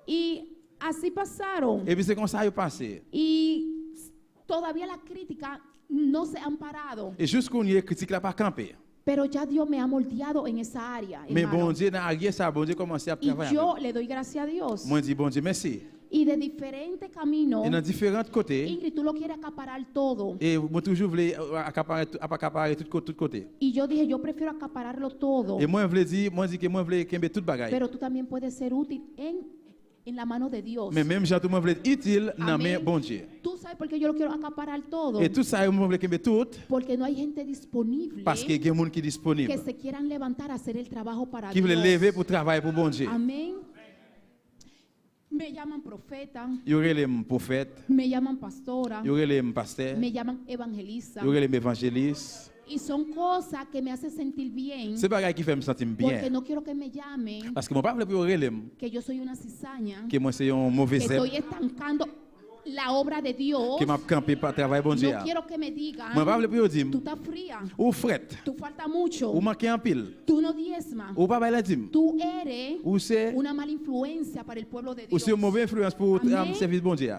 Y así pasaron. Et puis c'est comme ça il est passé. Y todavía la crítica no se han parado. Et jusqu'on y est critique là pas camper. Pero ya Dios me ha moldeado en esa área. Mais hermano. bon Dieu dans arrière ça bon Dieu commencé à Y travailler. yo le doy gracias a Dios. Moi dis bon Dieu merci. Y de diferentes caminos, Et dans différents côtés Ingrid, tú lo quieres acaparar todo. et moi toujours voulais accaparer tout côté. Y yo dije, yo prefiero acapararlo todo. Et moi voulais dire que moi voulais kembe toute bagaille. Pero tú también puedes ser útil en la mano de Dios. Mais même Jean tout moi voulais être utile dans Amén. main bon Dieu. Tú sabes por qué yo lo quiero acaparar todo. Et tout ça moi voulais kembe tout Porque no hay gente disponible parce que il y a des gens qui que disponible se quieran levantar a hacer el trabajo para qui Dios. veulent lever pour travailler pour bon Dieu. Amén. Me llaman profeta, Yo relais prophète, me llaman pastora, yo relais pasteur, me llaman evangelista. yo relais évangéliste. Y son cosas que me hacen sentir bien. C'est bagay qui fait me sentir Porque bien. no quiero que me llamen Parce que mon papa pour relais que yo soy una cizaña, que moi c'est un mauvais que zèbre, estoy estancando la obra de Dios. que m'a campé par travail bon Dieu. No quiero que me digan, Mon papa pour dire tú estás fría, ou fret, tú falta mucho, ou manquer en pile, tú no diezmas, ou pas bailler la dîme, tú eres ou c'est una mala influencia para el pueblo de ou Dios. c'est une mauvaise influence pour Amen. service bon Dieu.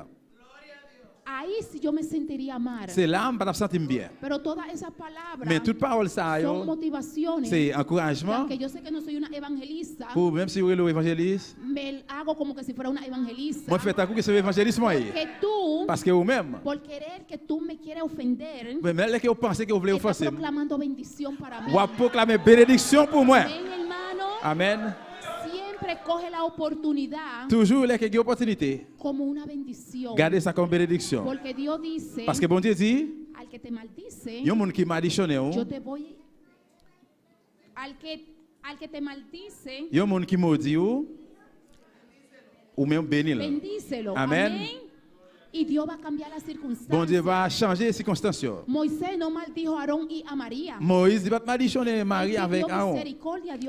Ahí sí yo me sentiría mal. C'est là me pas sentir bien. Pero todas esas palabras Mais toute parole ça son yo, motivaciones. c'est encouragement Aunque yo sé que no soy una evangelista, pour même si vous êtes évangéliste, me hago como que si fuera una evangelista. moi faites à coup que c'est évangéliste moi. Que tú, Parce que vous-même, por querer que tú me quieres ofender, même là que vous pensez que vous voulez estás offenser, proclamando bendición para mí. vous proclamez bénédiction pour moi. Amén, hermano. Amen. Siempre coge la oportunidad Toujours les que opportunité, como una bendición. gardez ça comme bénédiction. Porque Dios dice, Parce que bon Dieu dit, al que te maldice, il y a un monde qui malditionné, yo te voy... Al que te maldice, il y a un monde qui maudit ou même bénir. bendícelo. Amen. Amén. Y Dios va a cambiar las circunstancias. Bon Dieu va changer les circonstances. Moisés no maldijo a Aarón y a María. Moïse va malditionner Marie avec Aaron.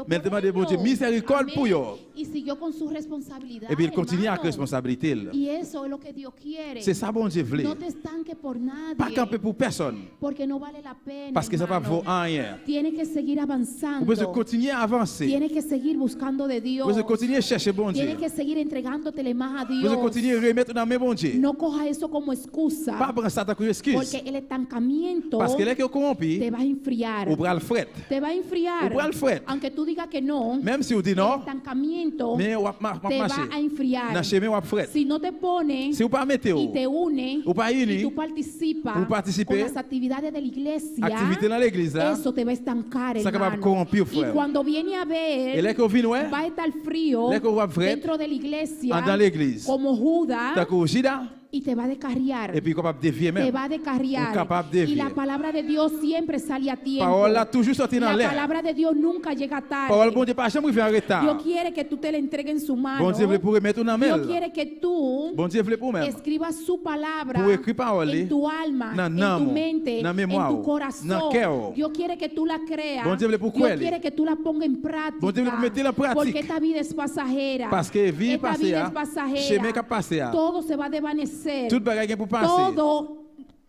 Mais il demande bon Dieu miséricorde pour eux. Y siguió con su responsabilidad. Et puis il continue avec hermano. responsabilité. Y eso es lo que Dios quiere. C'est ça bon Dieu voulait. No te estanques por nadie. Pas camper pour personne. Porque no vale la pena. Parce que ça va hermano. vaut rien. Tienes que seguir avanzando. Vous pouvez continuer à avancer. Tienes que seguir buscando de Dios. Vous pouvez continuer à chercher bon Dieu. Tienes que seguir entregándotele más a Vous Dios. pouvez continuer à remettre dans mes bon Dieu. No coja eso como excusa. Pas prendre ça comme excuse. Porque el estancamiento Parce que là que vous te corrompu, va a enfriar. vous bras le fret. Te va a enfriar. Ou bras le fret. Aunque tú digas que no, Même si vous dites el non, estancamiento mais vous te va a marcher. enfriar. Dans le chemin, vous fret. Si no te pones Si vous pas mettez y te une ou pas y uni, tú participas Vous participez. con las actividades de la iglesia, activité dans l'église, là, eso te va a estancar, ça capable hermano. corrompre, Y frère. cuando viene a et là ver, que vous venez, ouais, va a estar frío là que vous fret, dentro de la iglesia, dans l'église, como Judas, t'as que vous Judas, y te va a descarriar. et puis capable de dévier Te même. va a descarriar. Ou capable de Y la dévier. palabra de Dios siempre sale a tiempo. Parole là toujours sorti dans La l'air. palabra de Dios nunca llega tarde. Parole bon Dieu pas jamais arriver en Dios retard. quiere que tú te le entregues en su mano. Bon Dieu veut pour remettre une Dios main. quiere que tú Bon Dieu veut pour même. escribas su palabra Pour écrire parole en tu alma, dans en tu l'âme, mente, dans la mémoire, en tu dans corazón. le cœur. Dios quiere que tú la creas. Bon Dieu veut pour Dios croire. quiere que tú la pongas en práctica. Bon Dieu veut mettre en pratique. Porque esta vida es pasajera. Parce que vie esta passée, vida hein, es pasajera. chemin qui a passé, hein. Todo se va a desvanecer. Tout bagage pour passer. Todo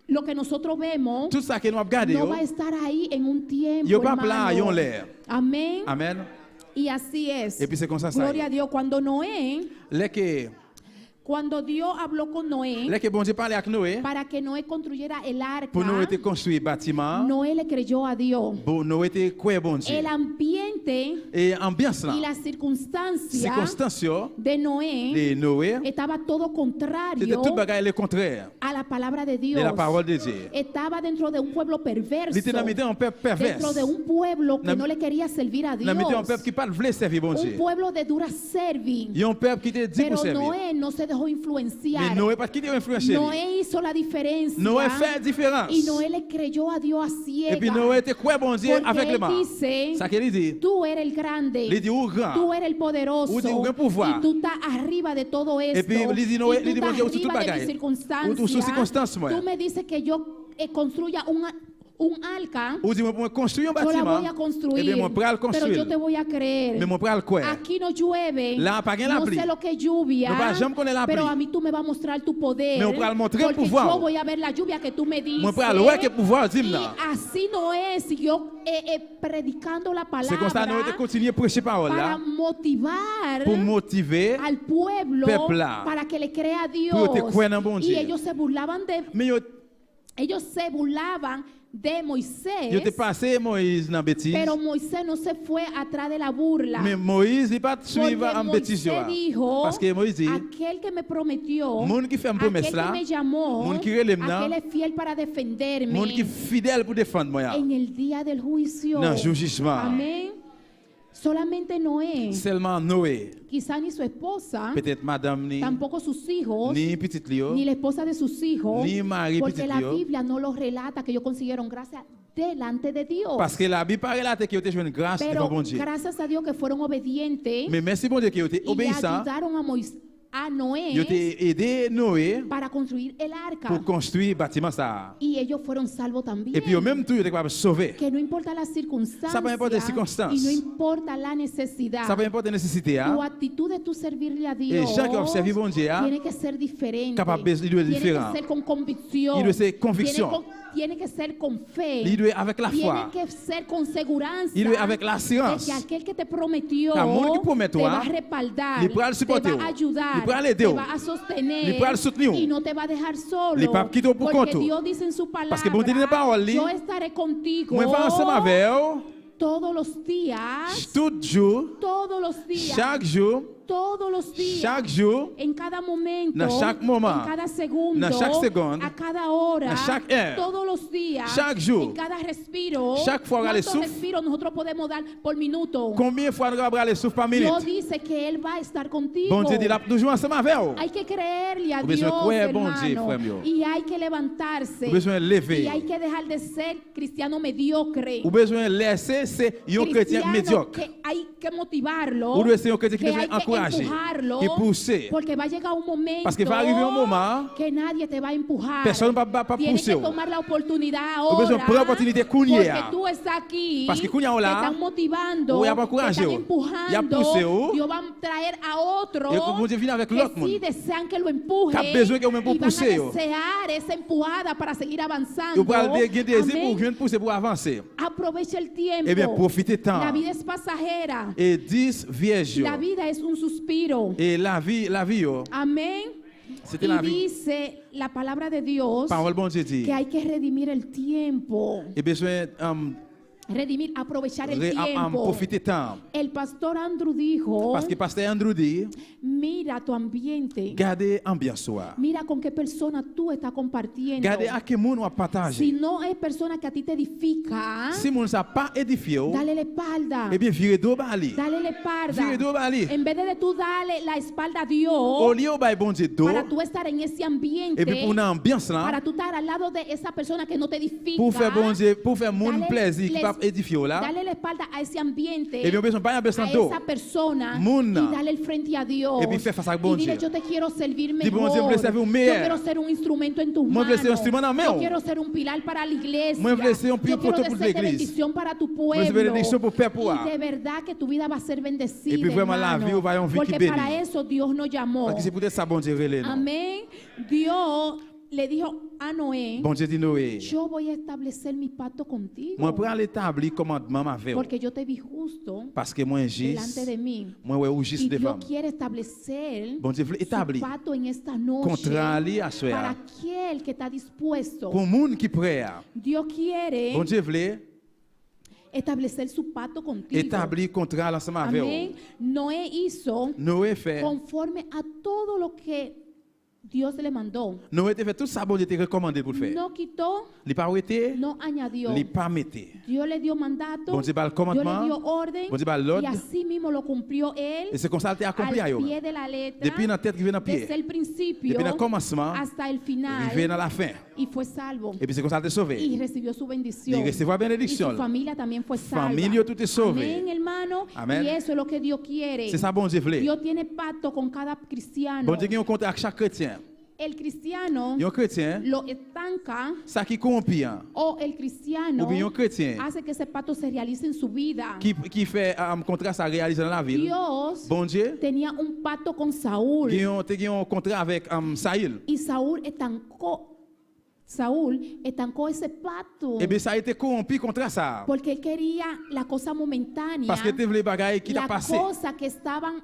lo que nosotros vemos Tout ça que nous avons gardé, no va a estar ahí en un tiempo, yo pas hermano. là, yo l'air. Amén. Amen. Y así es. Et puis c'est comme ça, ça. Gloria a Dios. Cuando Dios habló con Noé Là que bon Dieu parlait avec Noé, para que Noé construyera el arca, pour nous être construit bâtiment, Noé le creyó a Dios. pour nous être quoi bon Dieu. El ambiente Et ambiance y là, las circunstancias circonstances de Noé de Noé, estaba todo c'était contrario tout bagage le contraire a la palabra de de Dios. la parole de Dieu. Estaba dentro de un pueblo perverso, Il était dans un peuple pervers. dentro de un pueblo que Dans- no le quería servir a Dios, Dans un peuple qui parle voulait servir bon un Dieu. pueblo de dura serving. Il y a un peuple qui te dit Pero pour servir. Noé no se dejó influenciar. Mais Noé pas qui te influencer. Noé hizo la diferencia. Noé fait différence. Y Noé le creyó a Dios a Et puis ciegas. Noé était quoi bon Dieu Porque avec le él mal. dice, Ça qu'il dit. tú eres el grande, Il dit ou grand. tú eres el poderoso, Ou dit, ou gran pouvoir. y tú estás arriba de todo esto, Et puis, il dit, y Noé, tú il dit, estás bon Dieu, sur toute arriba de bagaille. mis circunstancias. Ou sous circonstances, moi. Tú me dices que yo construya un arca, Ou dit moi pour construire un yo la bâtiment. voy a construir, Eh bien mon pral pero yo construire. te voy a creer. Mais mon pral quoi? Aquí no llueve, Là, pas gain la no pluie. sé lo que es lluvia, No va jamais connaître la pero pluie. a mí tú me vas a mostrar tu poder, Mais on va le montrer porque pouvoir. yo voy a ver la lluvia que tú me dices. Mon pral ouais que pouvoir dire Y là. así Noé siguió predicando la C'est comme ça Noé palabra te continuer prêcher parole para là motivar pour motiver. al pueblo peuple là. para que le crea a Dios. Pour te croire en bon Y Dieu. ellos se burlaban Mais ellos se burlaban de Moisés, yo te passé Moïse dans bêtise. pero Moisés no se fue atrás de la burla. Mais Moïse il pas Porque suivre en bêtise. Moisés dijo, Parce que Moïse dit aquel que me prometió, monde qui fait une promesse aquel là, que me llamó, monde qui relève là, aquel es fiel para defenderme monde qui fidèle pour défendre moi. en el día del juicio. Dans le jour jugement. Amén. Solamente Noé, Seulement Noé, quizá ni su esposa, peut-être madame ni tampoco sus hijos, ni petit Lio, ni la esposa de sus hijos, ni mari porque petit la Lio. Biblia no los relata que ellos consiguieron gracia delante de Dios. Parce que la Bible parle là que tu as joué une grâce Pero devant bon Dieu. gracias a Dios que fueron obedientes Mais merci bon Dieu que tu es y le obéissant ayudaron a Noé Yo te aidé Noé para construir el arca. pour construire le bâtiment ça. Y ellos fueron salvos también. Et puis au même temps, yo te capable sauver. Que no importa las circunstancias, Ça peu importe les circonstances. y no importa la necesidad, Ça peu importe la nécessité. tu actitud de tu servirle a Dios chaque qui observe bon Dieu, tiene que ser diferente, capable, il doit être tiene différent. que ser con convicción, Il doit ser conviction. tiene que ser con fe, Il doit avec la tiene foi. que ser con seguridad Il doit avec l'assurance. de que aquel que te prometió Que monde qui promet te toi, va a respaldar, il pourra le te supporter, va a ayudar, il pourra te l'aider, va a sostener il pourra le soutenir, y no te va a dejar solo, il pourra quitter pour porque compte. Dios dice en su palabra, Parce que bon Dieu dit dans la parole, yo estaré contigo moi vais ensemble avec vous, todos los días, tout jour, todos los días, chaque jour, todos los días, chaque jour, en cada momento, dans chaque moment, en cada segundo, dans chaque seconde, a cada hora, dans chaque heure, todos los días, chaque jour, en cada respiro, chaque fois que le ¿cuántos souffle, respiros nosotros podemos dar por minuto? combien de fois nous avons les souffles par minute? Dios dice que Él va a estar contigo. Bon Dieu dit là toujours ensemble avec vous. Hay que creerle a Vous besoin Dios, croire bon Dieu, hermano, frère mío. y hay que levantarse, Vous besoin de y lever. hay que dejar de ser cristiano mediocre. Vous besoin de laisser c'est un chrétien Cristiano médiocre. que hay que motivarlo, Vous devez ser un chrétien qui que besoin hay que encourager, empujarlo, qui pousser. porque va a llegar un momento Parce que va arriver un moment, que nadie te va a empujar. personne ne va pas Tienes pousser. que tomar la oportunidad Vous besoin ahora, de prendre l'opportunité kounya. porque tú estás aquí, Parce que kounya te là, están motivando, ou y a pas te encouragé, están ou. empujando, Y a poussé, ou. Dios va a traer a otros Et que bon Dieu vienne avec que l'autre sí monde. desean que lo empuje, Qui a besoin que vous me y van a poussez, ou. desear esa empujada para seguir avanzando. Vous pouvez gagner des Amén. pour venir pousser pour avancer. Aprovecha el tiempo. Eh bien, profitez temps. La vida es pasajera. Et 10 vierges. La vida es un suspiro. Et la vie, yo, Amén. c'était Y la vie. dice la palabra de Dios Parole bon Dieu dit. que hay que redimir el tiempo. Et besoin Redimir, aprovechar el tiempo. profiter temps. El pastor Andrew dijo, Parce que pasteur Andrew dit, mira tu ambiente. gardez ambiance soi. Mira con qué persona tú estás compartiendo. Gardez à quel monde on Si partager. no es persona que a ti te edifica, Si moun sa pas édifié, dale la espalda. eh bien virez dos bali. Dale la espalda. Virez dos bali. En vez de tú darle la espalda a Au Dios lieu bay bon Dieu dos, para tú estar en ese ambiente, et puis pour une ambiance là, para tú estar al lado de esa persona que no te edifica, pour faire bon Dieu, pour faire mon Dale plaisir qui les- pas édifié là, dale la espalda a ese ambiente, et bien besoin pas ambiance a en dos. esa persona Moun. y dale el frente a Dios Et puis faire face à bon y dile, Dieu. yo te quiero servir Dis, bon mejor, Dieu, me servir yo meilleur. quiero ser un instrumento en tus Moi, je veux manos, ser un instrument dans la main. yo quiero ser un pilar para la iglesia, Moi, je veux ser un pilar yo quiero pour ser de l'église. bendición para tu Moi, je veux pueblo, bénédiction pour peuple. y de verdad que tu vida va a ser bendecida, Et puis vraiment la hermano, vie va en vie qui porque bénit. para eso Dios nos llamó. Parce que c'est peut-être ça bon Dieu relève. Amén. Dios le dijo a Noé, Bon Dieu dit Noé, yo voy a establecer mi pacto contigo, moi pour établir commandement avec vous. porque yo te vi justo Parce que moi delante juste, de mí. moi ouais ou juste Y devant. Dios quiere establecer Bon Dieu veut su établir pacto en esta noche contrat li à para soi. aquel que está dispuesto. Pour monde qui prêt. Dios quiere Bon Dieu veut establecer su pacto contigo. établir contrat ensemble avec Amén. vous. Noé hizo Noé fait conforme a todo lo que Dios le mandó. Noé te fait tout ça bon Dieu te recommandé pour faire. No quitó, Il pas arrêté, no añadió. il pas metté. Dios le dio mandato, Bon Dieu va le Dios le commandement, dio orden, bon Dieu va y l'ordre así mismo lo cumplió él et c'est comme ça qu'il a accompli à al yo. pie de la letra, Depuis la tête qui vient dans desde pied. el principio Depuis le commencement, hasta el il vient final, dans la fin. y fue salvo. Et puis c'est comme ça qu'il est sauvé. Y recibió su bendición. Il recevra Y bénédiction. su familia también fue salva. Familia tout est sauvé. Amén, hermano. Amen. Y eso es lo que Dios quiere. C'est ça bon Dieu veut. Dios tiene pacto con cada cristiano. Bon Dieu qui a un contrat avec chaque chrétien. El cristiano Il y a un chrétien, lo estanca, ça qui corrompt, o el cristiano ou bien un chrétien hace que ese pacto se realice en su vida. qui fait un contrat ça réaliser dans la ville. Dios Bon Dieu, tenía un pacto con Saúl. qui a un contrat avec Saïl. Y Saúl estancó ese pacto. Et bien ça a été corrompu contre ça. Porque él quería la cosa momentánea, Parce que tu voulais bagaille qui t'a la passé. cosa que estaban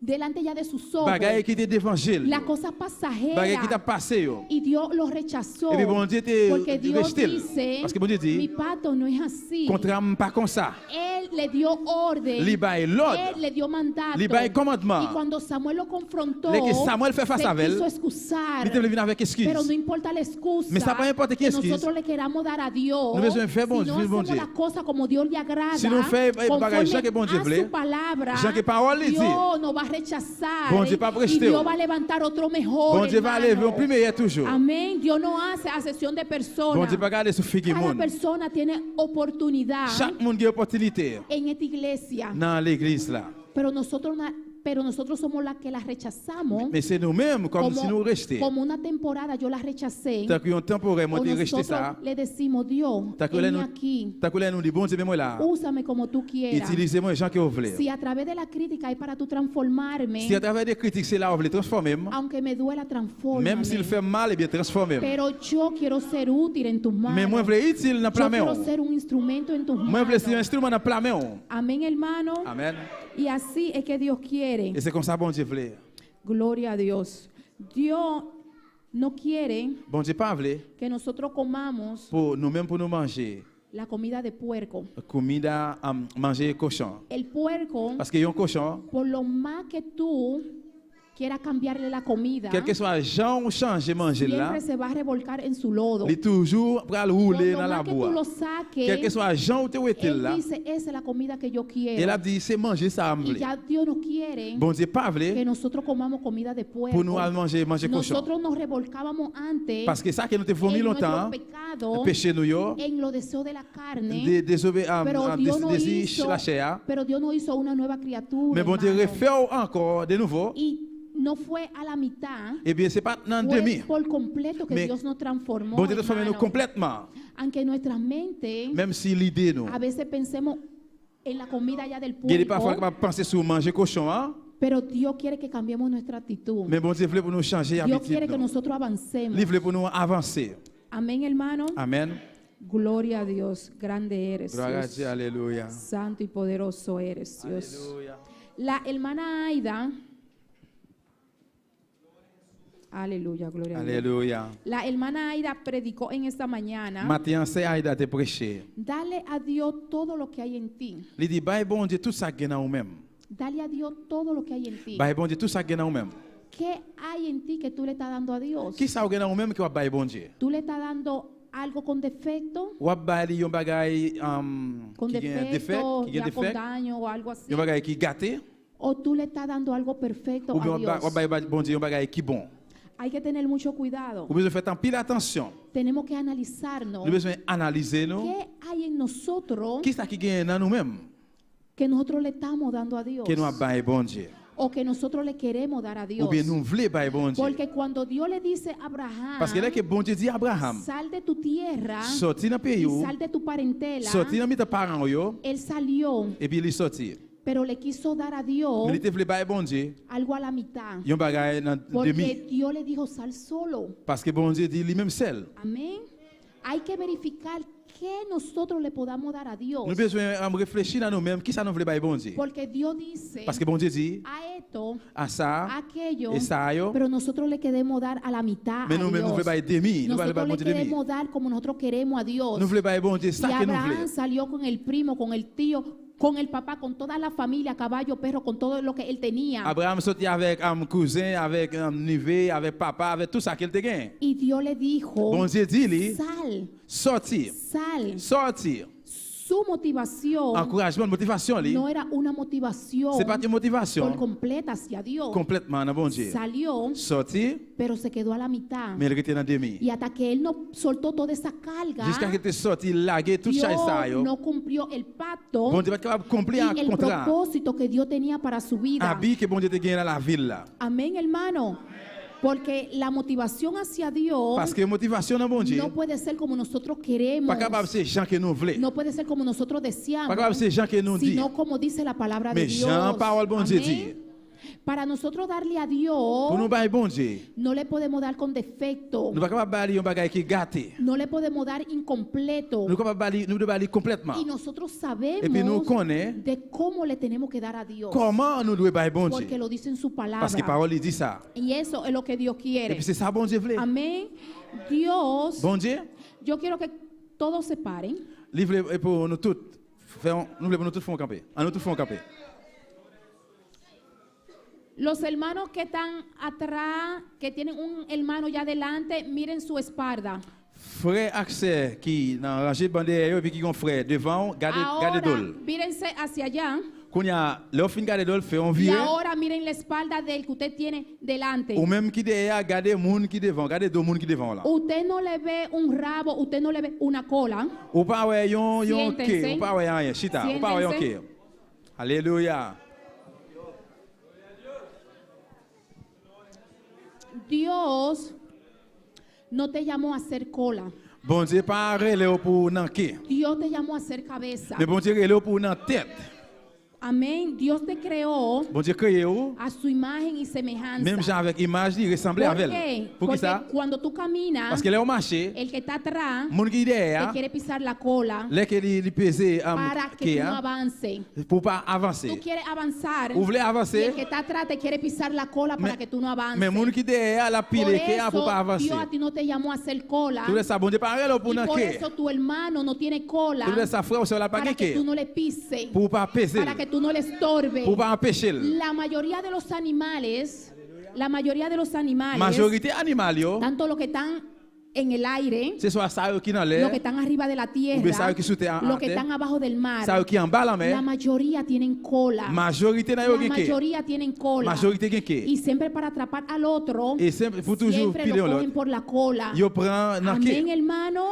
delante ya de sus ojos, Bagaille qui était d'évangile. la cosa pasajera. Bagaille qui t'a passé. Yo. Y Dios lo rechazó. Et puis bon Dieu te Porque Dios rejeté. dice, Parce que bon Dieu mi dit, pacto no es así. contrat pas comme ça. Él le dio orden. Il bail l'ordre. Él le dio mandato. Il bail commandement. Y cuando Samuel lo confrontó, Dès que Samuel fait face se avec quiso elle, excusar. il te venir avec excuse. Pero no importa la excusa Mais ça pas importe que quelle excuse. nosotros le queramos dar a Dios. Nous besoin faire bon si no Dieu, bon hacemos Dieu. la cosa como Dios le agrada, Si nous fait bagage chaque bon Dieu a voulait, su palabra, chaque parole lui dit. Dios nos va a rechazar. Bon Dieu pas y rejeter. Dios va a levantar otro mejor. Bon Dieu va hermano. lever un plus meilleur toujours. Amén. Dios no hace acepción de personas. Bon Dieu pas garder sur figure Cada monde. persona tiene oportunidad Chaque monde a opportunité en esta iglesia. dans l'église là. Pero nosotros pero nosotros somos las que las rechazamos. Mais c'est nous-mêmes comme si nous restions. Como una temporada yo la rechacé. Tant qu'on temporaire, moi O t'ai resté nosotros ça. le decimos, Dios, Tant que heme nous, aquí, tant que nous dit bon Dieu, mais moi là. úsame como tú quieras. Utilisez-moi les gens que vous voulez. Si a través de la crítica es para tú transformarme, Si à travers des critiques c'est là vous voulez transformer, aunque me duela, transformame. même s'il fait mal, eh bien transformez. Pero yo quiero ser útil en tus manos. Mais moi je veux utile dans Yo la main. quiero ser un instrumento en tus Moi je veux ser un manos. instrument dans la main. Amén, hermano. Amen. Y así es que Dios quiere. Et c'est comme ça bon Dieu voulait. Gloria a Dios. Dios no quiere Bon Dieu pas voulait que nosotros comamos pour nous-mêmes pour nous manger. la comida de puerco. Comida manger cochon. El puerco, Parce que un cochon, por lo más que tú quieras cambiarle la comida, quel que soit genre ou changer manger là, siempre se va a revolcar en su lodo. il est toujours pour rouler Por dans lo la más que tú lo boîte. Quel que saques, soit genre où tu es él là, dice, esa es la comida que yo il quiero. a dit c'est manger ça me Y voulait. ya Dios no quiere Bon Dieu pas que voulait nosotros comamos comida de puerco. pour nous manger cochon. Nosotros nos revolcábamos antes Parce que ça que nous te vomi en longtemps, nuestro pecado, péché nous yo, en los deseos de la carne, désobéir désir la chair. pero Dios no hizo una nueva criatura, Mais bon Dieu hermano. refait encore de nouveau. Y no fue a la mitad, Eh bien c'est pas dans fue demi. por completo que Mais Dios nos transformó, Bon Dieu transforme nous hermano. complètement. Aunque en nuestra mente Même si l'idée nous. a veces pensemos en la comida ya del Il y a parfois puerco, qu'on penser sur manger cochon, hein? pero Dios quiere que cambiemos nuestra actitud. Mais bon Dieu voulait pour nous changer Dios quiere habitude. que nosotros avancemos. Il voulait pour nous avancer. Amén, hermano. Amen. Gloria a Dios. Grande eres, Gloire à Dios. Dieu, alléluia. Santo y poderoso eres, Dios. Alléluia. La hermana Aida. Aleluya, gloria a Dios. Alléluia. La hermana Aida predicó en esta mañana. Matin, c'est Aïda te prêcher. Dale a Dios todo lo que hay en ti. Il dit, bye bon Dieu, tout ça qui est dans nous-mêmes. Dale a Dios todo lo que hay en ti. Bye bon Dieu, tout ça qui est dans nous-mêmes. ¿Qué hay en ti que tú le estás dando a Dios? Qui ça qui est dans nous-mêmes qui va bye bon Dieu? ¿Tú le estás dando algo con defecto? Ou bye li yon bagay Con qui a un defecto, défaut, qui a ya un con défaut, daño o algo así. yon bagay qui gâté, ¿O tú le estás dando algo perfecto ou a bien Dios? ou bye bon Dieu yon bagay qui bon. Hay que tener mucho cuidado. Ou besoin faire tant pile attention. Tenemos que analizarnos. Nous besoin analyser nous. ¿Qué hay en nosotros Qui ça qui gagne dans nous-mêmes? que nosotros le estamos dando a Dios? Que nous a bye bon Dieu. O que nosotros le queremos dar a Dios. Ou bien nous voulons bye bon Dieu. Porque cuando Dios le dice a Abraham, Parce que là que bon Dieu dit à Abraham, sal de tu tierra sorti dans pays y ou, sal de tu parentela, sorti dans mes parents yo, él salió, et puis il est sorti. pero le quiso dar a Dios Mais il te voulait bye bon Dieu. algo a la mitad. Yon bagay dans Porque demi. Dios le dijo, sal solo. Parce que bon Dieu dit lui-même seul. Amén. Hay que verificar qué nosotros le podamos dar a Dios. Nous besoin réfléchir à nous-mêmes, qui ça nous voulait bye bon Dieu? Porque Dios dice Parce que bon Dieu dit a esto, à ça, a aquello, et ça yo, pero nosotros le queremos dar a la mitad mais a nous-mêmes nous Dios. voulons bye demi, nous voulons Nosotros bye bon le Dieu demi. queremos dar como nosotros queremos a Dios. Nous voulons bye bon Dieu, Y ça que nous Abraham voulons. salió con el primo, con el tío, con el papá, con toda la familia, caballo, perro, con todo lo que él tenía. Abraham sorti avec un cousin, avec un neveu, avec papa, avec tout ça qu'il te gagne. Y Dios le dijo, Bon Dieu dit lui, sal, sortir, sal. sortir. Su motivación Encouragement, motivation lui. no era una motivación C'est pas une por motivation completa hacia Dios. complètement dans bon Dieu. Salió, Sortir, pero se quedó a la mitad. mais il était dans demi. Y hasta que él no soltó toda esa carga, Jusqu'à qu'il était sorti, lagué tout ça et ça Dios yo. no cumplió el pacto Bon Dieu va être capable de accomplir y un el contrat. propósito que Dios tenía para su vida. Habit que bon Dieu te gagne dans la ville là. Amén, hermano. Porque la motivación hacia Dios Parce que motivation dans bon Dieu, no puede ser como nosotros queremos, pas capable c'est gens que nous voulons. no puede ser como nosotros deseamos, Pas capable c'est gens que nous disent. sino como dice la palabra de Mais Dios. Jean, parole bon Dieu Amén. dit. Para nosotros darle a Pour Dios, nous bailler bon Dieu, no le podemos dar con defecto, nous pas capable bailler un bagage qui est gâté. no le podemos dar incompleto. Nous capable bailler, nous devons bailler complètement. Y nosotros Et puis nous sabemos connaissons de cómo le tenemos que dar a Dios, comment nous devons bailler bon porque Dieu. lo dice en su Parce que palabra. parole il dit ça. Y eso es lo que Dios Et quiere. puis c'est ça bon Dieu voulait. Amén. Dios, Bon Dieu, yo quiero que todos se paren. livre et pour nous tous faire nous voulons nous tous faire camper. À nous tous faire camper. Los hermanos que están atrás, que tienen un hermano ya adelante, miren su espalda. Frère accès qui dans rangée de bandère et puis qui ont frère devant, gardez Ahora, dol. mírense hacia allá. Quand il y a l'offre garder dol fait on Y vieux. ahora miren la espalda del que usted tiene delante. Ou même qui derrière garder moun qui devant, garder deux moun qui devant là. Usted no le ve un rabo, usted no le ve una cola. Ou pas ouais yon Siéntense. ke, ou pas ouais rien, chita, ou pas ouais yon ke. Alléluia. Dios no te llamó a hacer cola. Bon Dieu pas relé pour nan quai. Dios te llamó a hacer cabeza. Mais bon Dieu relé pour nan tête. Amén. Dios te creó Bon Dieu créé ou a su imagen y semejanza. même genre avec image, il ressemblait ¿Por avec qué? elle. Pour qui Porque ça? cuando tú caminas, Parce que là au marché, el que está atrás mon qui te derrière, quiere pisar la cola là que il pesait para que quai tú no avances. pour pas Tú avancer. quieres avanzar Vous voulez y el avancer? que está atrás te quiere pisar la cola para que tú no avances. Mais mon qui derrière la Por pile quai eso, pour pas avancer. Dios a ti no te llamó a hacer cola. Tout ça bon Dieu pas relé pour Y nan por quai. eso tu hermano no tiene cola Tout ça frère sur la pas para que quai tú no le pises, pour pas peser, para que tú no le estorbes. pour pas empêcher. La mayoría de los animales, Majorité animal yo, tanto los que están en el aire, c'est soit ça qui dans los que l'air, están arriba de la ou bien tierra, ça qui sous terre, los que están abajo del mar, ça qui en bas la la mer. mayoría tienen cola. Majorité na La yo qui mayoría tienen cola. majorité qui Y siempre para atrapar al otro, et sempre pour toujours siempre piler lo cogen l'autre. por la cola. Yo prend nan Amén, quai. hermano.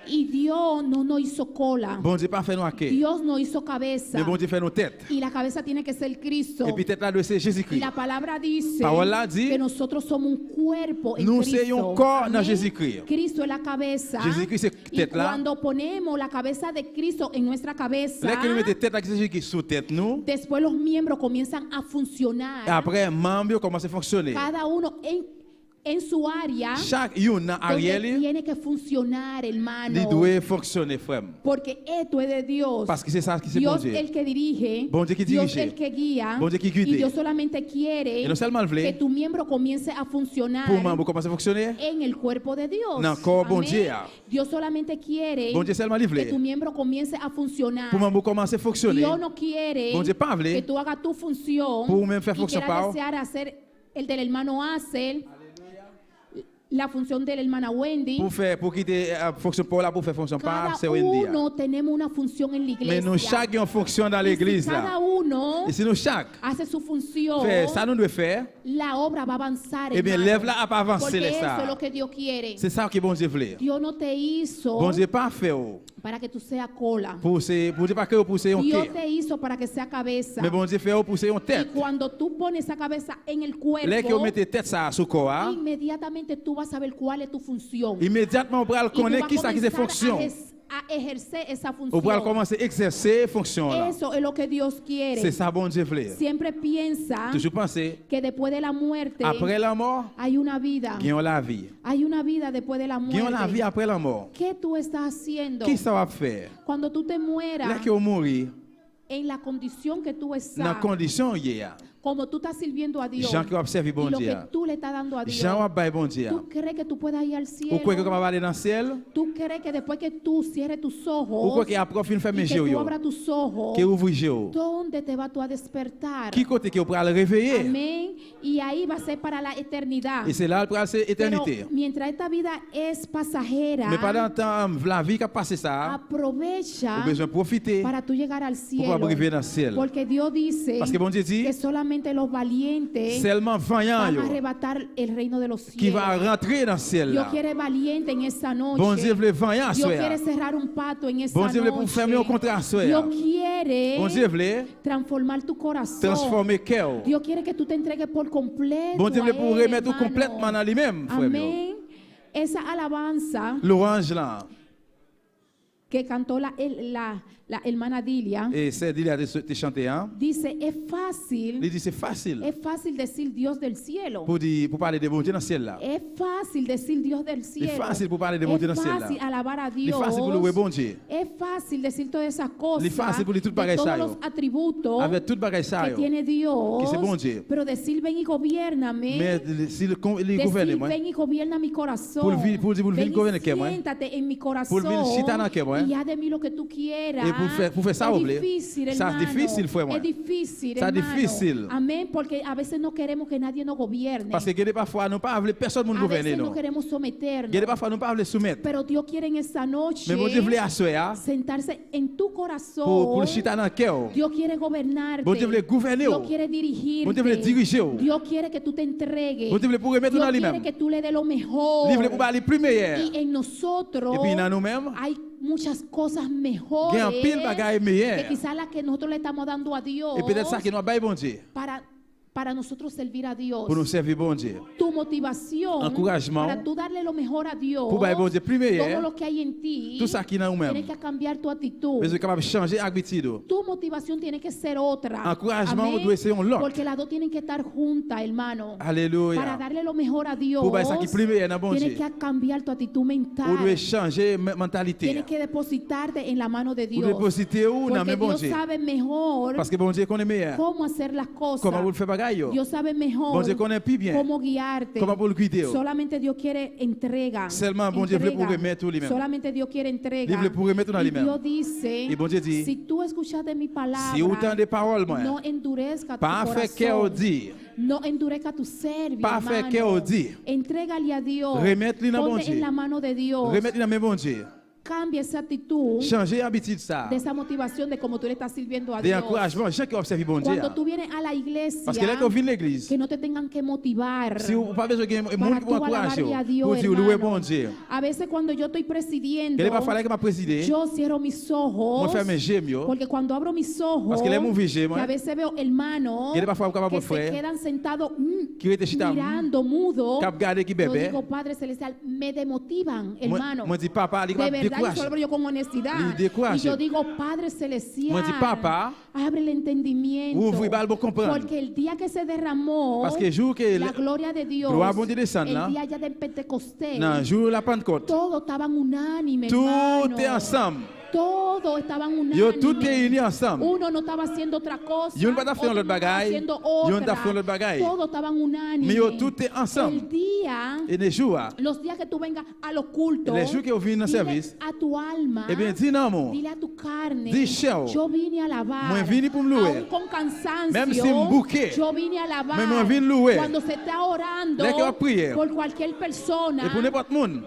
Y Dios no hizo cola. Bon Dieu pas fait nous quai. Dios no hizo cabeza. Mais bon Dieu fait nos têtes. Y la cabeza tiene que ser Cristo. Et puis tête là de c'est Y Jésus-Christ. la palabra dice Parole là dit, que nosotros somos un cuerpo en nous Cristo. sommes un corps dans Amén. Jésus-Christ. Cristo es la cabeza. Jésus-Christ c'est Y tête là. cuando ponemos la cabeza de Cristo en nuestra cabeza, Là que nous mettons tête là Jésus-Christ sous tête nous. después los miembros comienzan a funcionar. Et après membre commence à fonctionner. Cada uno en su área Chaque une dans donde arrière, tiene que funcionar, hermano. il doit fonctionner frère. Porque esto es de Dios. Parce que c'est ça qui c'est bon Dios Dieu. el que dirige, Bon Dieu qui Dios dirige. el que guía, Bon Dieu qui guide. y Dios solamente quiere Et non seulement le que voulait, tu miembro comience a funcionar pour membre commence à fonctionner. en el cuerpo de Dios. Dans le corps, bon Amén. Dieu. Dios solamente quiere Bon Dieu seulement le que voulait. tu miembro comience a funcionar. Pour membre commencer à fonctionner. Dios no quiere Bon Dieu pas que voulait. tú hagas tu función Pour même faire y fonction quieras pas. desear hacer el del hermano Hazel, la función de la hermana Wendy. Pour faire pour quitter fonction pour là pour faire fonction pas Cada c'est Wendy. uno tenemos una función en la iglesia. Mais nous chaque en fonction dans Y si l'église cada là. uno Et si nous chaque hace su función, fait ça nous devons faire, la obra va a avanzar. eh bien hermano. lève là à pas avancer Porque les eso es ça. lo que Dios quiere. C'est ça que bon Dieu voulait. Dios no te hizo Bon Dieu pas fait para que tú seas cola. pour c'est pour Dieu pas que pour c'est un Dios quai. te hizo para que sea cabeza. Mais bon Dieu fait pour c'est une Y tête. cuando tú pones esa cabeza en el Là que vous cuerpo, mettez tête ça sous corps, inmediatamente tú vas a saber cuál es tu función. immédiatement on pourra Y tú vas connaître qui ça qui c'est comenzar fonction. a ejercer esa On pourra función. commencer à exercer fonction là. Eso es lo que Dios quiere. C'est ça bon Dieu voulait. Siempre piensa Toujours penser que después de la muerte après la mort, hay una vida. gagnons la vie. Hay una vida después de la Gagnons la vie muerte. après la mort. ¿Qué tú estás haciendo Qui ça va faire? cuando tú te Là mueras que on mourir en la condición que tú dans estás? condition hier. Como tú estás sirviendo a Dios Jean qui observe y bon lo que Dieu. tú le estás dando a Dios. Jean va bailler bon Dieu. ¿Tú crees que tú puedas ir al Ou cielo? quoi que va aller dans le ciel? ¿Tú crees que después que tú cierres tus Ou ojos quoi que après fin faire y mes que tú yeux? abras tus ojos, Que ouvre yeux? ¿dónde te vas tú a despertar? Qui côté que on pourra le réveiller? Amén. Y ahí va a ser para la eternidad. Et c'est là pour c'est Pero éternité. mientras esta vida es pasajera, Mais pendant temps la vie qui a passé ça, aprovecha on besoin profiter para tú llegar al pour cielo. pouvoir arriver dans le ciel. Porque Dios dice Parce que bon Dieu dit que solamente los valientes seulement vaillant van a yo arrebatar el reino de los qui cielos. va rentrer dans le ciel Dios là. quiere valiente en esta noche. Bon Dieu veut vaillant Dios quiere soir. cerrar un pacto en esta Bon Dieu veut pour noche. fermer un contrat soir. Dios quiere Bon Dieu veut transformar tu corazón. transformer cœur. Dios quiere que tú te entregues por completo. Bon Dieu a veut pour él, remettre hermano. complètement dans lui-même, frère. Amén. Esa alabanza L'orange là. que cantó la hermana Dilia Et c'est dit là de chanter hein. dice, es Il fácil dit c'est facile decir Dios del cielo. pour parler de bon Dieu dans le ciel là. Es fácil decir Dios del cielo. C'est facile pour parler de bon Dieu dans le Es ciel là. fácil alabar a Il est Dios. facile pour louer bon Dieu. Es fácil decir todas esas cosas. Es fácil pour dire tout de pareil todos ça, los yo. atributos Avec toute bagaille ça que yo. tiene Dios. Que c'est bon Dieu. Pero decir ven y gobiername. Mais si le Decir gouverne moi. ven y gobierna mi corazón. Pour venir Ven y gouverner que moi. siéntate en mi corazón. Pour venir siéntate que moi. Y haz de mí lo que tú quieras. Et pour faire ça, es oublier. difícil, Ça, hermano. c'est difficile, frère, moi. Es difícil, Ça, hermano. difficile. Amén, porque a veces no queremos que nadie nos gobierne. Parce que parfois nous pas voulu personne nous A gouverner veces no non. queremos someternos. Parfois nous pas voulu soumettre. Pero Dios quiere en esta noche Mais bon Dieu voulait asseoir sentarse en tu corazón. pour le chita dans le cœur. Dios quiere gobernarte. Bon Dieu voulait gouverner. Dios quiere dirigirte. Bon Dieu voulait diriger. Dios quiere que tú te entregues. Bon Dieu voulait pour remettre Dios dans quiere lui-même. que tú le des lo mejor. Il voulait pour parler plus meilleur. Y en nosotros Et puis dans nous-mêmes, hay muchas cosas mejores il y a un pile bagaille que meilleur. quizás las que nosotros le estamos dando a Dios Et peut-être ça qui nous baille bon Dieu. para para nosotros servir a Dios. pour nous servir bon Dieu. Tu motivación Encouragement. para tú darle lo mejor a Dios. Pour bailler bon Dieu Todo primaire, lo que hay en ti tout ça qui est dans tiene nous-mêmes. que cambiar tu actitud. Nous sommes capables de changer l'habitude. Tu motivación tiene que ser otra. Encouragement Amén. doit ser un lot. Porque las dos tienen que estar juntas, hermano. Para Alléluia. darle lo mejor a Dios, Pour bailler ça qui primaire dans bon tienes Dieu. que cambiar tu actitud mental. Vous devez changer mentalité. Tienes que depositarte en la mano de Vous Dios. dépositez où dans Porque mes bon Dios Dieu. sabe mejor Parce que bon Dieu connaît meilleur. cómo hacer las cosas. Comment vous le faites bagaille. Dios sabe Bon mejor Dieu connaît plus bien. cómo guiarte. Comment vous le guider. Solamente Dios quiere entrega. Seulement bon Dieu veut Entrega. pour remettre lui-même. Solamente Dios quiere entrega. Il veut pour remettre dans Y lui-même. Dios dice, Et bon Dieu dit, si tú escuchas de mi palabra, si autant de paroles, moi, no endurezca tu pas fait cœur corazón. dire, No endurezca tu servicio, pas fait cœur hermano. dire, Entrégale a Dios. remettre-le dans bon Ponte en Dieu. la mano de Dios. Remettre dans mes bon Dieu. Cambia esa actitud Changer l'habitude ça. de esa motivación de cómo tú le estás sirviendo a Des Dios. encouragements, gens qui observent bon Dieu. Cuando tú vienes a la iglesia, Parce que là, quand vous venez à l'église, que no te tengan que motivar si vous n'avez pas besoin de para monde tú pour encourager, alabarle a Dios, pour dire louer hermano. bon Dieu. A veces cuando yo estoy presidiendo, Quel n'est pas fallu que m'a présidé, yo cierro mis ojos, moi faire mes gemmes, porque cuando abro mis ojos, parce que les mouvements, que a moi, veces veo hermanos quel n'est pas fallu que que m'a se frère, quedan sentados qui était chita, mirando mudo. cap garder qui Yo bébé, digo, Padre Celestial, me demotivan, moi hermano. moi dis papa, il De va verdad, yo décourager. solo yo con honestidad. Il décourage. Y yo digo, Padre Celestial, Moi dis papa, abre el entendimiento. ouvre le pour comprendre. Porque el día que se derramó Parce que jour que la gloria de Dios, gloire bon Dieu descend el là, día ya del Pentecostés, dans le jour de la Pentecôte, todos estaban unánimes, tout hermano. est ensemble. Todos estaban Yo unánimes. tout est unis ensemble. Uno no estaba haciendo otra cosa. Yo no estaba haciendo otro los no estaba bagay. haciendo Yo no otra. estaba haciendo los bagay. Todos estaban unánimes. Mais yo tout est ensemble. El día, Et les jours, los días que tú vengas a los cultos, les jours que vous venez dans le dile service, a tu alma, eh bien, dis non, mon. dile a tu carne, Dis chao. yo vine a alabar. Moi vine pour me louer. Aún con cansancio, Même si me bouquet. yo vine a alabar. Mais moi vine louer. Cuando se está orando Dès que va prier. por cualquier persona, Et pour n'importe monde,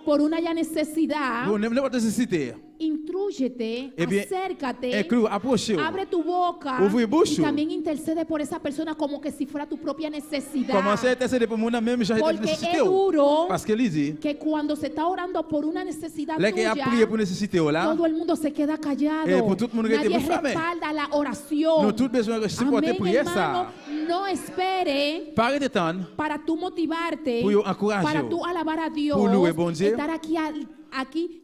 por una ya necesidad, pour n'importe nécessité, intrúyete, eh bien, acércate, inclus, approchez-vous. abre tu boca Ouvre bouche. y también intercede por esa persona como que si fuera tu propia necesidad. Commencez à intercéder pour mon même genre de Porque nécessité. es duro Parce que lui dit, que cuando se está orando por una necesidad là qu'il a prié tuya, pour nécessité là, todo el mundo se queda callado. Pour tout le monde qui Nadie était bouche fermée. respalda la oración. nous tous besoin de supporter Amén, prier hermano. ça. No espere Parlez de temps para tú motivarte, pour encourager. para tú alabar a Dios, Pour louer bon Dieu. estar aquí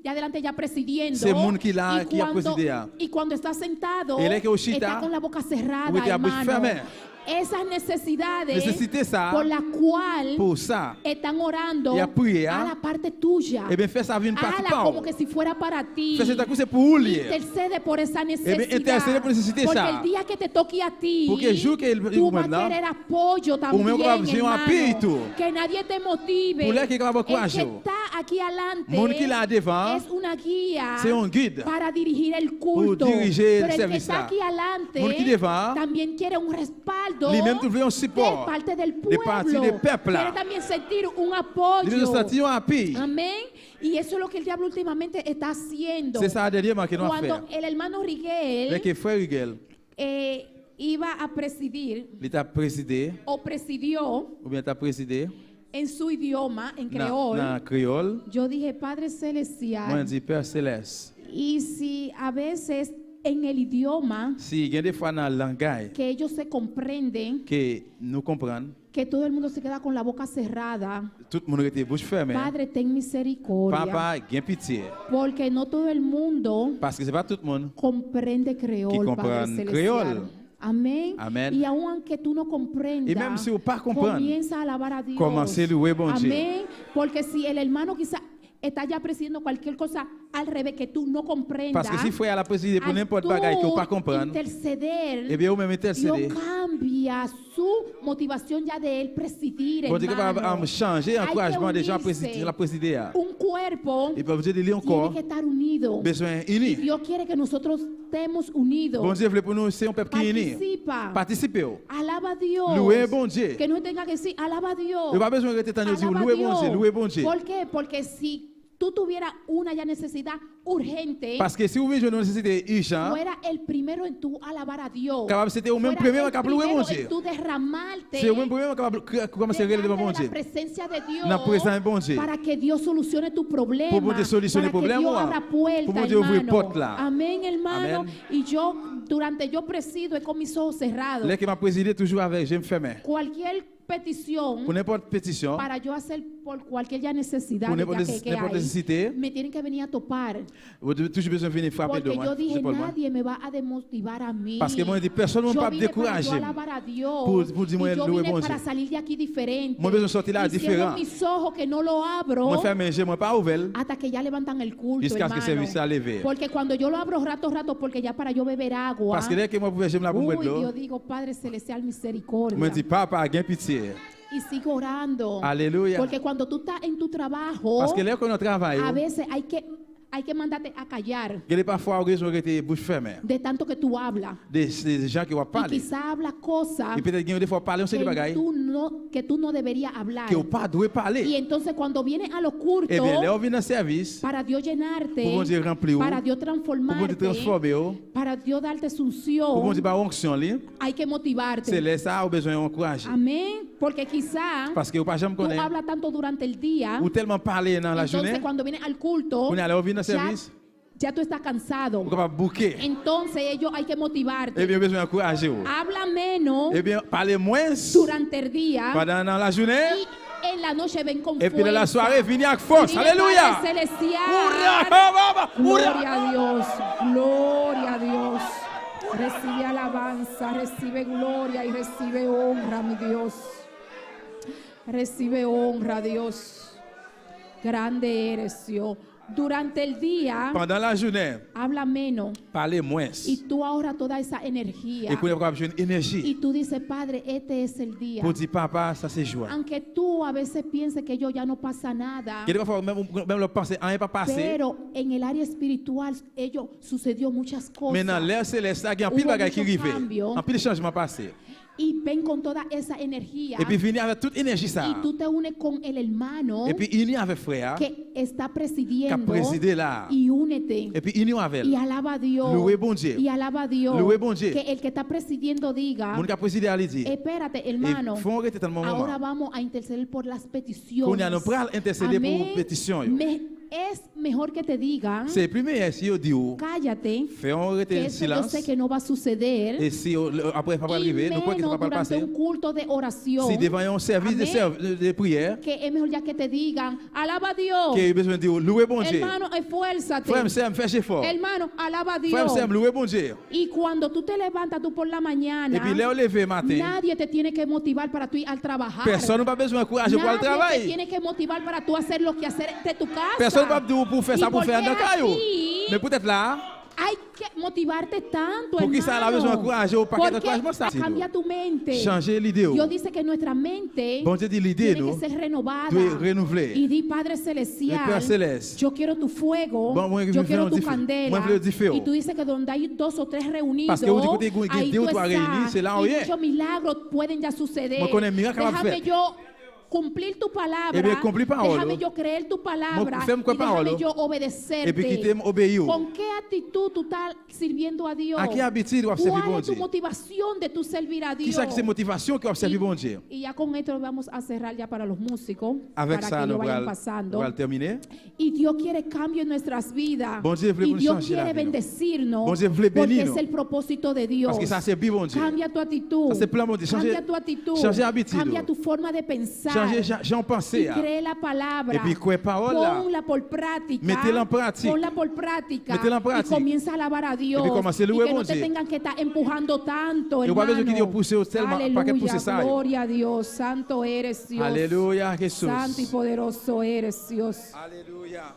y adelante ya presidiendo. C'est monde qui l'a- Y qui a cuando- présidé. Y cuando está sentado, Et là que Oshita, está con la boca cerrada, ou était à bouche hermano. fermée. Esas necesidades Nécessité ça, por la cual pour ça, están orando y a prier, a la parte tuya. eh bien, fais ça avec une partie Hala par como que si fuera para ti. Fais cet coup, c'est pour vous lier. Intercede por esa necesidad. intercede por necesite Porque esa. el día que te toque a ti, Porque el jour que el- tú vas maintenant, a querer apoyo también, meu va besoin hermano. appui, tout. Que nadie te motive. Pour là que va El courage. que está aquí adelante Monde qui là devant, es una guía c'est un guide. para dirigir el culto. diriger el Pero el que service está là. aquí adelante Monde qui devant, también quiere un respaldo lui-même tu veux un de support. parte del De pueblo. partie des peuples là. Quiere también sentir un Lui apoyo. nous sentions appui. Amén. Y eso es lo que el diablo últimamente está haciendo. C'est ça dernièrement que nous avons fait. Cuando el hermano Riguel Avec le frère Huguel, iba a presidir il t'a présidé, o presidió ou bien t'a présidé, en su idioma, en dans creol, créole. yo dije, Padre Moi, Celestial, je dis Père Céleste. y si a veces en el idioma Si il y a des fois dans le langage que ellos se comprenden, que nous comprenons, que todo el mundo se queda con la boca cerrada, tout le monde était bouche fermée. Padre, ten misericordia, Papa, gain pitié. porque no todo el mundo Parce que c'est pas tout le monde. comprende creol, Que Padre comprend Celestial. creol. Amén. Amén. Y aunque tú no comprendas, Y même si vous pas comprendre, comienza a alabar a Dios. commencez à louer bon Dieu. Amén. Porque si el hermano quizá está ya presidiendo cualquier cosa al revés que tú no comprendas, Parce que si frère a présidé pour al n'importe tú bagaille que vous pas comprendre, interceder, eh bien, vous même Dios intercéder. cambia su motivación ya de él presidir, Bon Dieu hermano. va changer Hay l'encouragement que des gens unirse. la présider. Un cuerpo Et pour dire de tiene encore, que estar unido. besoin Y uni. Dios quiere que nosotros estemos unidos. Bon Dieu veut pour nous, c'est un peuple qui est uni. Participa. Participez. Alaba a Dios. Louez bon Dieu. Que no tenga que decir, alaba a Dios. Il n'y a pas besoin de rester en dire Alaba a louez bon Dios. Dieu, louez bon Dieu. ¿Por qué? Porque si tú tuvieras una ya necesidad, urgente, Parce que si vous avez une nécessité urgente, fuera el primero en tu alabar a Dios. capable c'était au même Fuera premier el capable louer mon primero Dieu. en tu derramarte C'est au même premier capable commencer à regarder devant mon delante de Dieu. la presencia de Dios, Dans la présence de bon Dieu. para que Dios solucione tu problema, Pour Dieu solutionner para que problème, Dios ouais. abra Pour puerta, Dieu ouvrir hermano. porte là. Amén, hermano. Amén. Y yo, durante yo presido, es con mis ojos cerrados. Là que m'a présidé toujours avec, je me fermais. Cualquier petición Pour n'importe pétition, para yo hacer por cualquier ya necesidad pour ya n'importe que n'importe hay, nécessité, me tienen que venir a topar. vous avez toujours besoin de venir frapper de Porque moi. yo dije, Épaule moi. nadie me va a desmotivar a mí. Parce que moi, je dis, personne ne Yo va me vine para décourager. yo alabar a Dios. Pour dire, moi, y yo louer vine bon para Dieu. salir de aquí diferente. Moi, besoin de sortir là y cierro différent. mis ojos que no lo abro Moi, fermé, je moi pas ouvert hasta que ya levantan el culto, jusqu'à ce que le service hermano. a levé. Porque cuando yo lo abro rato, porque ya para yo beber agua. Parce que dès que moi, pouvais, je me la boire de Uy, l'eau, Dios digo, Padre Celestial, misericordia. moi, je dis, papa, gain pitié. Y sigo orando. Alléluia. Porque cuando tú estás en tu trabajo, Parce que là, quand on travaille, a veces hay que mandarte a callar il y a parfois des gens qui étaient bouche fermée. de tanto que tú hablas. Des gens qui vont Y parler. quizá habla cosas Et peut-être qu'il y a des fois parler, on sait des bagailles que tú no deberías hablar. qui n'ont pas dû Y parler. entonces cuando vienes a los cultos, Eh bien, là, on vient dans le service, para Dios llenarte, pour bon Dieu remplir, para Dios pour bon Dieu transformarte, transformer, para Dios darte pour bon unción, Dieu par onction, hay que c'est motivarte. là ça, on a besoin d'encourager. Amén. Porque quizá Parce que vous pas jamais tú connaître, hablas tanto durante el día, ou tellement parler dans la entonces journée, cuando vienes al culto, on est allé, on vient dans le service, ya tú estás cansado. on est capable de bouquer. Entonces ellos hay que motivarte. Eh bien, besoin d'encourager. Habla menos Eh bien, parlez moins durante el día pendant la journée, y en la noche ven con et puis dans la fuerza. soirée, venez avec force. Dile, Alléluia! Padre Celestial, Hurrah! gloria a Dios, gloria a Dios. Recibe alabanza, recibe gloria y recibe honra, mi Dios. Recibe honra, Dios. Grande eres, Dios. Durante el día, Pendant la journée, habla menos parlez moins. y tú ahorras toda esa energía. Et qu'on est capable de jouer une Y énergie tú dices, Padre, este es el día. pour dire, papa, ça c'est joie. Aunque tú a veces pienses que yo ya no pasa nada, Quelquefois, même le penser, rien n'est pas passé. pero en el área espiritual ello sucedió muchas cosas. Maintenant, l'air céleste, il y a un pile de Hubo bagages qui muchos arrivent. cambios. Un pile de changements passés. Y ven con toda esa energía. Et puis, venir avec toute énergie, ça. Y tú te unes con el hermano Et puis, unir avec frère, que está qui a presidiendo. présidé là. Y únete. Et puis, union avec Y elle. alaba a Dios. Loué bon Dieu. Y alaba a Dios. Loué bon Dieu. Que el que está presidiendo diga, Mon qui a présidé à l'idée. espérate, Et hermano. faut arrêter tellement Ahora moment. vamos a interceder por las Qu'on peticiones. y a nous pral intercéder Amén. pour pétition. yo. Es mejor que te digan, C'est premier si on dit, cállate, fais on arrêter que le eso yo silence. sé que no va a suceder. Et si après, pas Y arriver, nous croyons que ça menos va pas durante passer. un culto de oración. Si devant un service de prière, Que es mejor ya que te digan, alaba a Dios. qui a besoin de dire, louez bon Dieu. Hermano, esfuérzate. Frère, Sam, fais effort. Hermano, alaba a Dios. Frère, Sam, louez bon Dieu. Y cuando tú te levantas tú por la mañana, Et puis, là, on levé matin. nadie te tiene que motivar para tú ir al trabajar. Personne n'a pas besoin de courage pour le Nadie te travail. tiene que motivar para tú hacer lo que hacer de tu casa. Personne n'a pas dire pour faire ¿Y ça pour por faire qué un caillou. así? Mais peut-être là, Hay que motivarte tanto, Pour qui ça a besoin de hermano. courage, au paquet de Porque courage, moi, ça, cambia tu mente. changer l'idée. Dios dice que nuestra mente Bon Dieu dit l'idée, tiene que nous, ser renovada. doit renouveler. Y di, Padre Le Celestial, Père Céleste. yo quiero tu fuego, Bon, moi, yo je quiero veux tu du feu. candela. Moi, je veux du feu. Y tú dices que donde hay 2 o 3 reunidos, Parce que vous dites que ahí deux tú ou trois réunis, estás. c'est là où Y il est. muchos milagros pueden ya suceder. Moi, connais miracle capable de Déjame faire. yo cumplir tu palabra. Eh bien, cumplir parole. Déjame yo creer tu palabra. Moi, fais-moi Y déjame parole. yo obedecerte. Et puis, quitter obéir. ¿Con qué actitud tú estás sirviendo a Dios? À quelle habitude doit servir ¿Cuál bon es tu Dieu? motivación de tu servir a Qui Dios? ça qui c'est motivation qui observe bon Dieu? Y ya con esto vamos a cerrar ya para los músicos, Avec para ça, que nous ellos vayan allons pasando. terminer. Y Dios quiere cambio en nuestras vidas. Bon Dieu veut Y nous Dios changer la quiere vie, nous. bendecirnos. Bon Dieu veut porque bénir es nous. el propósito de Dios. Parce que ça c'est bien bon Dieu. Cambia tu actitud. Ça, c'est plein bon Dieu. Changer- Cambia tu actitud. changer habitude. Cambia tu forma de pensar. Changer j'en Y pensais. cree la palabra. Et puis, quoi parole là? Ponla por práctica. Mettez-la en pratique. Ponla por práctica. Mettez-la en pratique. Y comienza a alabar a Dios. Et puis, commencez à louer y que mon no te Dieu. tengan que estar empujando tanto, Et on va hermano. besoin qu'il y ait poussé au tellement, pas que pousser ça. Gloria a Dios. Santo eres Dios. Alléluia, Jésus. Santo y poderoso eres Dios. Alléluia.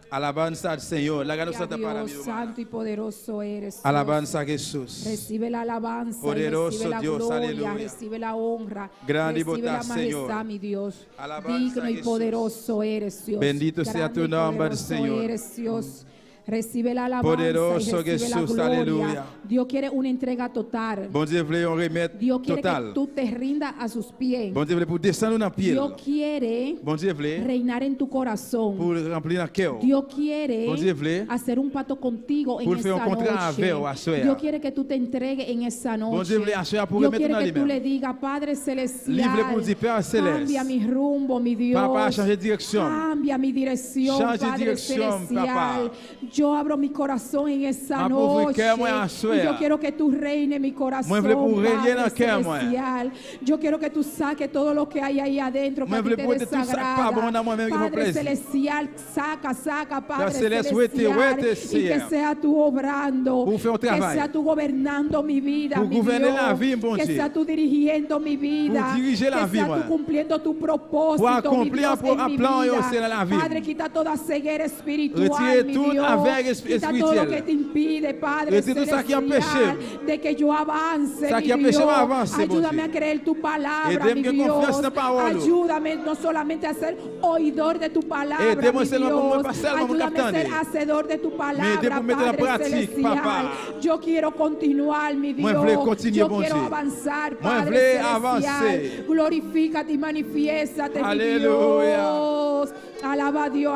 Alabanza al Señor. La gana Gloria santa a para Dios, mí. santo y poderoso eres Dios. Alabanza a Jesús. Recibe la alabanza, y Poderoso recibe la Dios, gloria, aleluya. recibe la honra, Grande y recibe la bondad, majestad, Señor. mi Dios. Alabanza Digno a y Jesús. poderoso eres Dios. Bendito sea tu Grande y nombre, poderoso Señor. eres Dios. Recibe la alabanza Poderoso y recibe la Jesús, gloria. aleluya. Dios quiere una entrega total. Bon Dieu voulait un remède Dios quiere total. que tú te rindas a sus pies. Bon Dieu voulait pour descendre dans pied. Dios quiere Bon Dieu voulait reinar en tu corazón. pour remplir dans cœur. Dios quiere Bon Dieu voulait hacer un pacto contigo en pour faire esa un contrat avec ou à noche. soir. Dios quiere que tú te entregues en esa Bon noche. Dieu voulait assurer pour Dios remettre quiere dans que tú le lui-même. digas, Padre Celestial, Livre pour dire Père céleste. cambia mi rumbo, mi Dios. Papa, changer de direction. Cambia mi dirección, Change de Padre dirección, Celestial. papá. Yo abro mi corazón en esa Ma pauvre noche. cœur, moi, à Y soir. yo quiero que tú reines mi corazón, Moi, je voulais pour régner dans Padre le cœur, moi. Celestial. Yo quiero que tú saques todo lo que hay ahí adentro que Moi, a je ti voulais te pour tout ça desagrada. pas bon dans moi-même qui me Padre plaise. Celestial, saca, Padre Céleste, Celestial. ouete, Y que Seigneur. sea tú obrando. Pour faire un Que travail. sea tú gobernando mi vida, Pour mi gouverner Dios. la vie, bon Que Dieu. sea tú dirigiendo mi vida. Pour diriger la que vie, sea moi. tú cumpliendo tu propósito, Pour mi accomplir Dios, un en mi plan et vida. aussi dans la vie. Padre, quita toda ceguera espiritual, Retire mi toute Dios. aveugle Quita todo lo espirituelle. que te impide, Padre Retire tout ça qui Celestial, empêche. de que yo avance, Ça mi qui empêche Dios. moi avancer, bon Ayúdame Dieu. a creer tu palabra, Aidez-moi mi que Dios. confiance en la parole. Ayúdame no solamente a ser oidor de tu palabra, Aidez-moi mi seulement pour Dios. me passer mon Ayúdame a ser capitaine. hacedor de tu palabra, aidez pour mettre en Padre pratique, Celestial. papa. Yo quiero continuar, mi Moi, Dios. je voulais continuer, Yo bon quiero Dieu. avanzar, Moi, je Padre voulais Celestial. avancer. Glorifícate y manifiéstate, mi Aleluya. Dios. Alaba a Dios,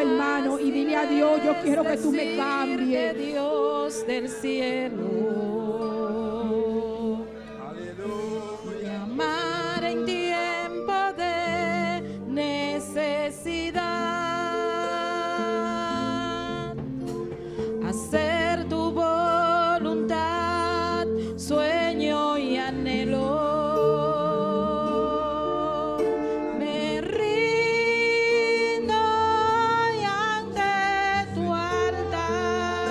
hermano, y dile a Dios, yo quiero que tú me cambies. Dios del cielo. Amar en tiempo de necesidad. Hacer tu voluntad, sueño y anhelo. Me rindo y ante tu altar.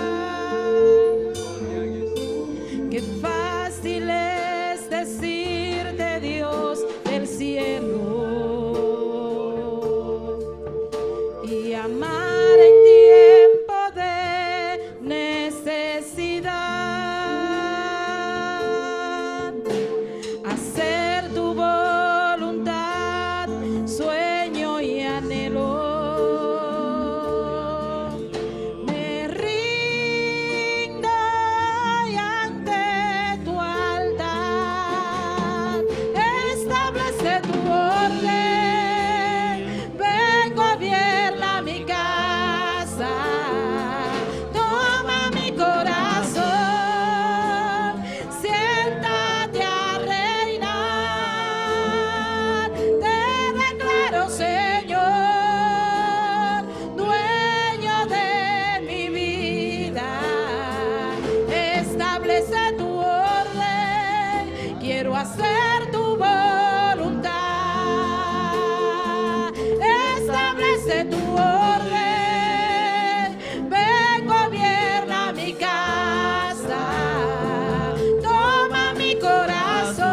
Qué fácil es decirte, Dios del cielo, y amar en tiempo de necesidad. Hacer tu voluntad, sueño y anhelo. Me rindo y ante tu altar. Establece tu orden. Ven, gobierna mi casa. Toma mi corazón. Siéntate a reinar. Te declaro, Señor, dueño de mi vida. Establece tu orden. Quiero hacer tu voluntad. Establece tu orden. Ven, gobierna mi casa. Toma mi corazón.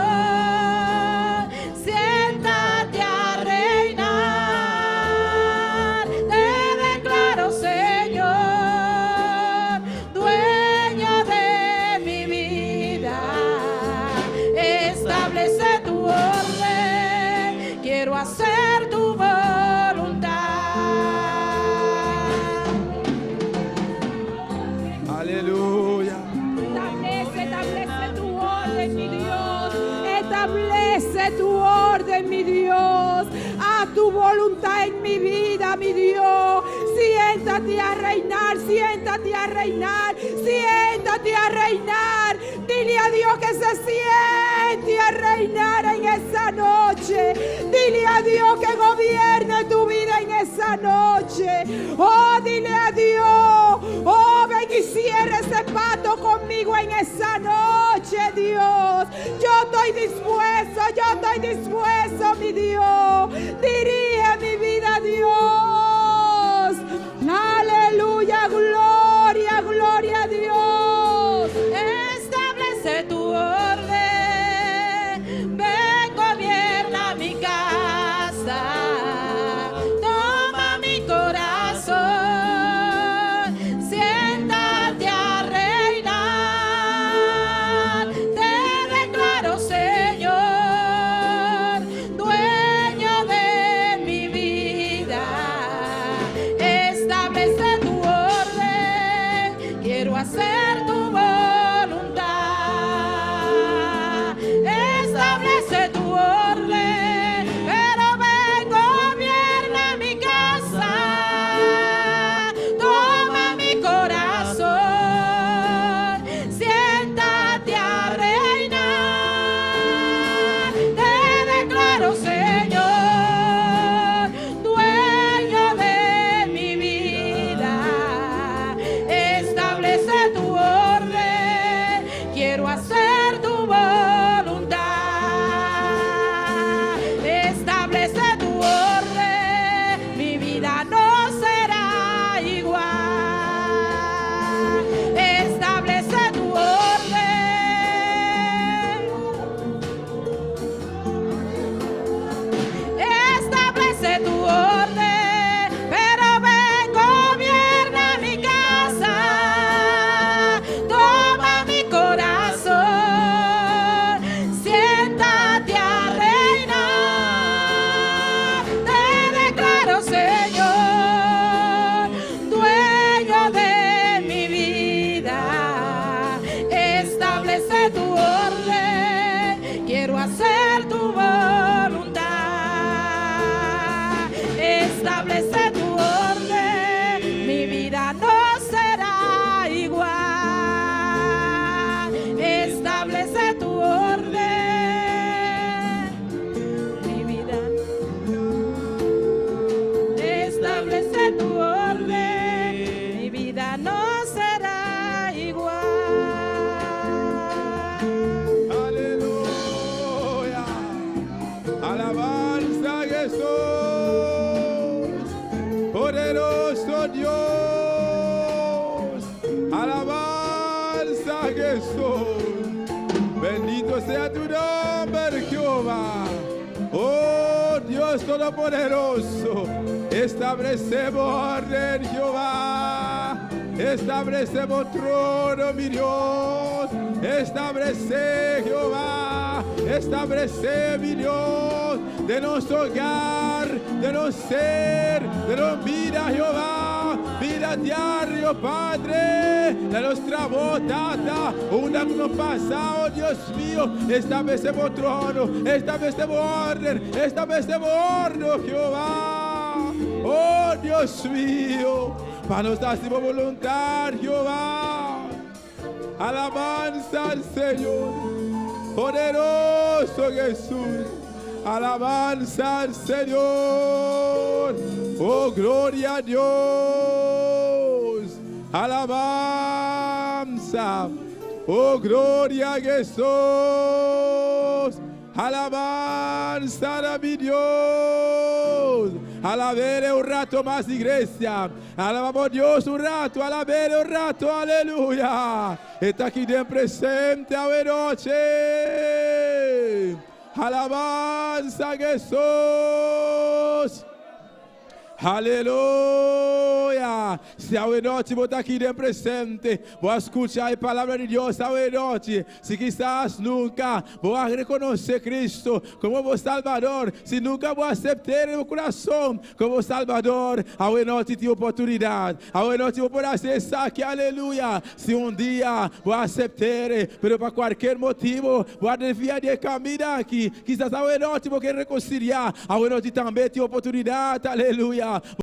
Siéntate a reinar. Te declaro, Señor, dueño de mi vida. Establece tu orden. Quiero hacer tu voluntad. Aleluya. Establece tu orden, mi Dios. Establece tu orden, mi Dios. A tu voluntad en mi vida, mi Dios. Siéntate a reinar, siéntate a reinar, siéntate a reinar. Dile a Dios que se siente a reinar en esa noche. Dile a Dios que gobierne tu vida en esa noche. Oh, dile a Dios. Oh, ven y cierra ese pacto conmigo en esa noche, Dios. Yo estoy dispuesto, mi Dios. Dirige mi vida, Dios. Aleluya, gloria, gloria a Dios. Establece tu orden. Ven, gobierna mi casa. Toma mi corazón. Siéntate a reinar. Te declaro, Señor, dueño Poderoso Dios. Alabanza a Jesús. Bendito sea tu nombre, Jehová. Oh Dios Todopoderoso. Establecemos orden, Jehová. Establecemos trono, mi Dios. Establece, Jehová. Establece, mi Dios, de nuestro hogar, de nuestro ser, de nuestra vida, Jehová. Vida diaria, Padre, de nuestra voluntad, una que nos pasa, oh Dios mío. Establecemos trono, establecemos orden, Jehová. Oh Dios mío, para nuestra voluntad, Jehová. Alabanza al Señor, poderoso Jesús. Alabanza al Señor. Oh, gloria a Dios. Alabanza. Oh, gloria a Jesús. Alabanza a mi Dios. Alabere un rato más, iglesia. Alabamos a Dios un rato. Alabere un rato. Aleluya. Está aquí de presente a noche. Alabanza a Jesús. Aleluia. Se a noite você está aqui de presente, vou escutar a palavra de Deus a noite. Se quizás nunca vou reconhecer Cristo como o Salvador, se nunca vou aceitar no coração como Salvador, a noite tem oportunidade. A noite vou poder acessar aqui, aleluia. Se dia vou aceitar, mas para qualquer motivo vou desviar de caminho aqui. Quizás a noite vou querer reconciliar. A noite também tem oportunidade, aleluia.